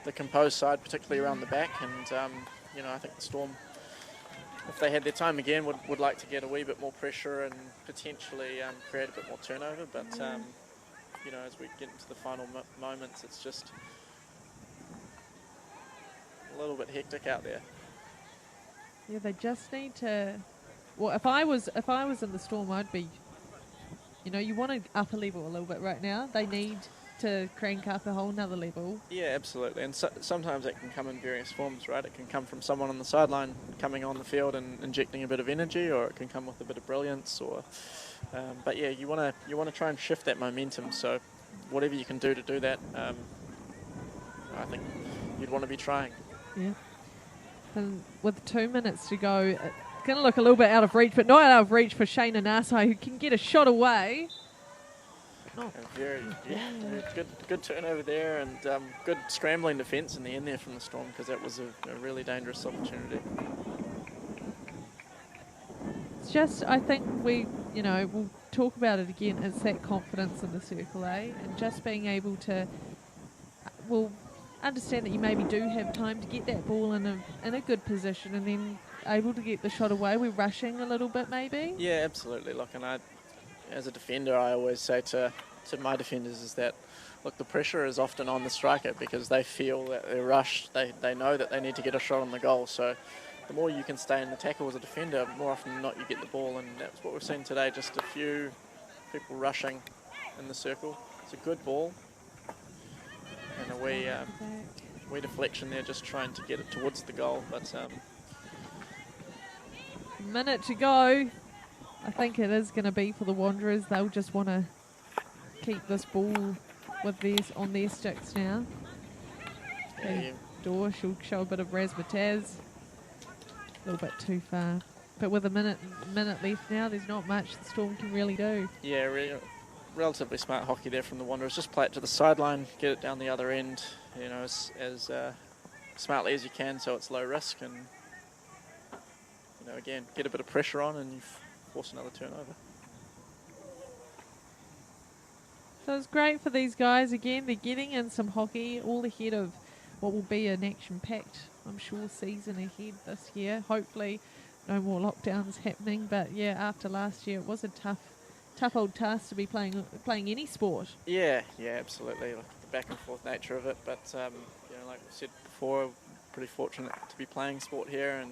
the composed side, particularly around the back, and I think the Storm, if they had their time again, would like to get a wee bit more pressure and potentially create a bit more turnover. But as we get into the final moments, it's just a little bit hectic out there. Yeah, they just need to. Well, if I was in the Storm, I'd be. You want to up a level a little bit right now. They need to crank up a whole nother level. Yeah, absolutely. And sometimes it can come in various forms, right? It can come from someone on the sideline coming on the field and injecting a bit of energy, or it can come with a bit of brilliance. Or, but yeah, you want to try and shift that momentum. So whatever you can do to do that, I think you'd want to be trying. Yeah. And with 2 minutes to go, it's going to look a little bit out of reach, but not out of reach for Shayna Nasai, who can get a shot away. Good turnover there, and good scrambling defence in the end there from the Storm, because that was a really dangerous opportunity. It's just, I think we'll talk about it again. It's that confidence in the circle, and just being able to, understand that you maybe do have time to get that ball in a good position, and then able to get the shot away. We're rushing a little bit, maybe. Yeah, absolutely. Look, and as a defender, I always say to my defenders is that, look, the pressure is often on the striker because they feel that they're rushed. They know that they need to get a shot on the goal. So the more you can stay in the tackle as a defender, more often than not you get the ball. And that's what we've seen today, just a few people rushing in the circle. It's a good ball. And a wee deflection there, just trying to get it towards the goal. But minute to go. I think it is going to be for the Wanderers. They'll just want to keep this ball on their sticks now. Yeah. Dorr, she'll show a bit of razzmatazz. A little bit too far. But with a minute left now, there's not much the Storm can really do. Yeah, relatively smart hockey there from the Wanderers. Just play it to the sideline, get it down the other end, as smartly as you can, so it's low risk, and again, get a bit of pressure on and you force another turnover. So it's great for these guys. Again, they're getting in some hockey all ahead of what will be an action-packed, I'm sure, season ahead this year. Hopefully no more lockdowns happening, but yeah, after last year it was a tough old task to be playing any sport. Yeah, absolutely. Like the back and forth nature of it, but like we said before, pretty fortunate to be playing sport here and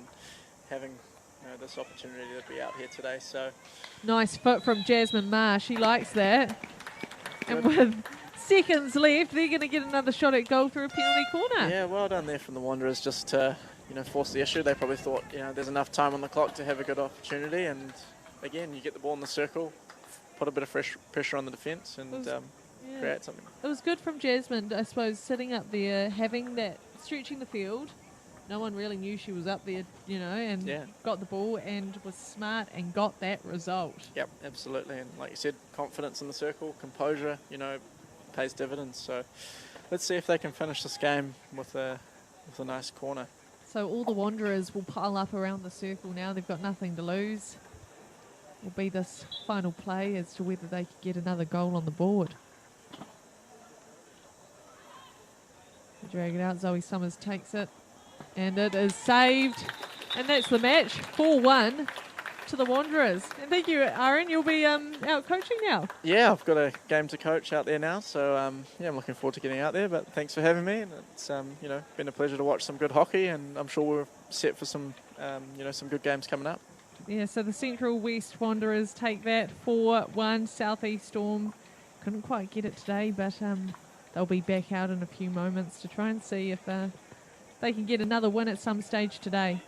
having this opportunity to be out here today. So nice foot from Jasmine Ma. She likes that. Good. And with seconds left, they're going to get another shot at goal through a penalty corner. Yeah, well done there from the Wanderers, just to force the issue. They probably thought there's enough time on the clock to have a good opportunity, and again you get the ball in the circle, put a bit of fresh pressure on the defence, and create something. It was good from Jasmine, I suppose, sitting up there, having that, stretching the field. No one really knew she was up there, and got the ball and was smart and got that result. Yep, absolutely. And like you said, confidence in the circle, composure, pays dividends. So let's see if they can finish this game with a nice corner. So all the Wanderers will pile up around the circle now. They've got nothing to lose. Will be this final play as to whether they could get another goal on the board. They drag it out. Zoe Summers takes it. And it is saved. And that's the match. 4-1 to the Wanderers. And thank you, Aaron. You'll be out coaching now. Yeah, I've got a game to coach out there now. So, I'm looking forward to getting out there. But thanks for having me. And it's, been a pleasure to watch some good hockey. And I'm sure we're set for some, some good games coming up. Yeah, so the Central West Wanderers take that 4-1. South East Storm couldn't quite get it today, but they'll be back out in a few moments to try and see if they can get another win at some stage today.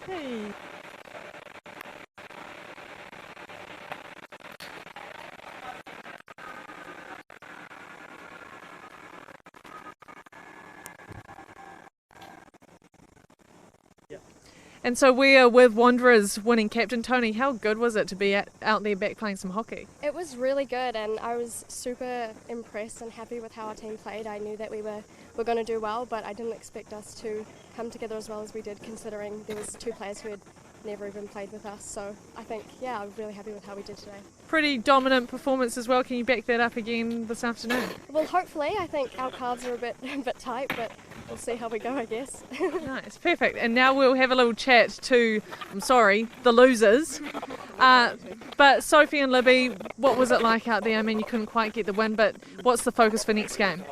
Hey. And so we are with Wanderers winning captain. Tony, how good was it to be out there back playing some hockey? It was really good, and I was super impressed and happy with how our team played. I knew that we were going to do well, but I didn't expect us to come together as well as we did, considering there was two players who had never even played with us. So I think, yeah, I'm really happy with how we did today. Pretty dominant performance as well. Can you back that up again this afternoon? Well, hopefully. I think our cards are a bit tight, but we'll see how we go, I guess. Nice, perfect. And now we'll have a little chat to, the losers. But Sophie and Libby, what was it like out there? I mean, you couldn't quite get the win, but what's the focus for next game?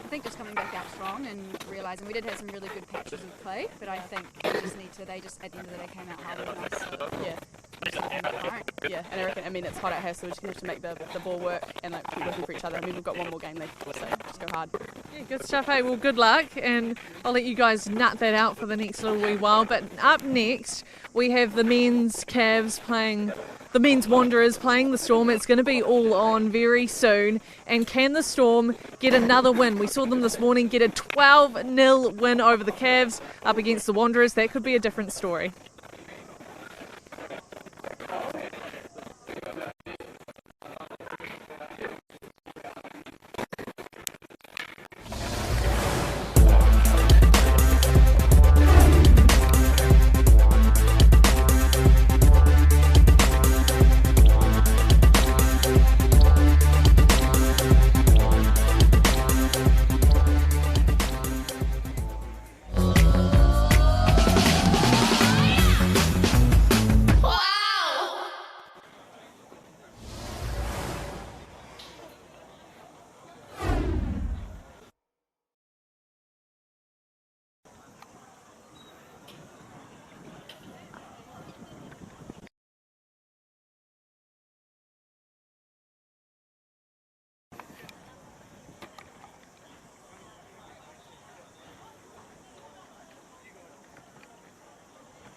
I think just coming back out strong and realising we did have some really good patches of play, but I think they just at the end of the day came out harder than us. So Yeah. Yeah, and I reckon, it's hot out here, so we just have to make the ball work and keep looking for each other. I mean, we've got one more game left, so just go hard. Yeah, good stuff, hey. Well, good luck, and I'll let you guys nut that out for the next little wee while. But up next, we have the men's Cavs playing the men's Wanderers playing the Storm. It's going to be all on very soon. And can the Storm get another win? We saw them this morning get a 12-0 win over the Cavs up against the Wanderers. That could be a different story.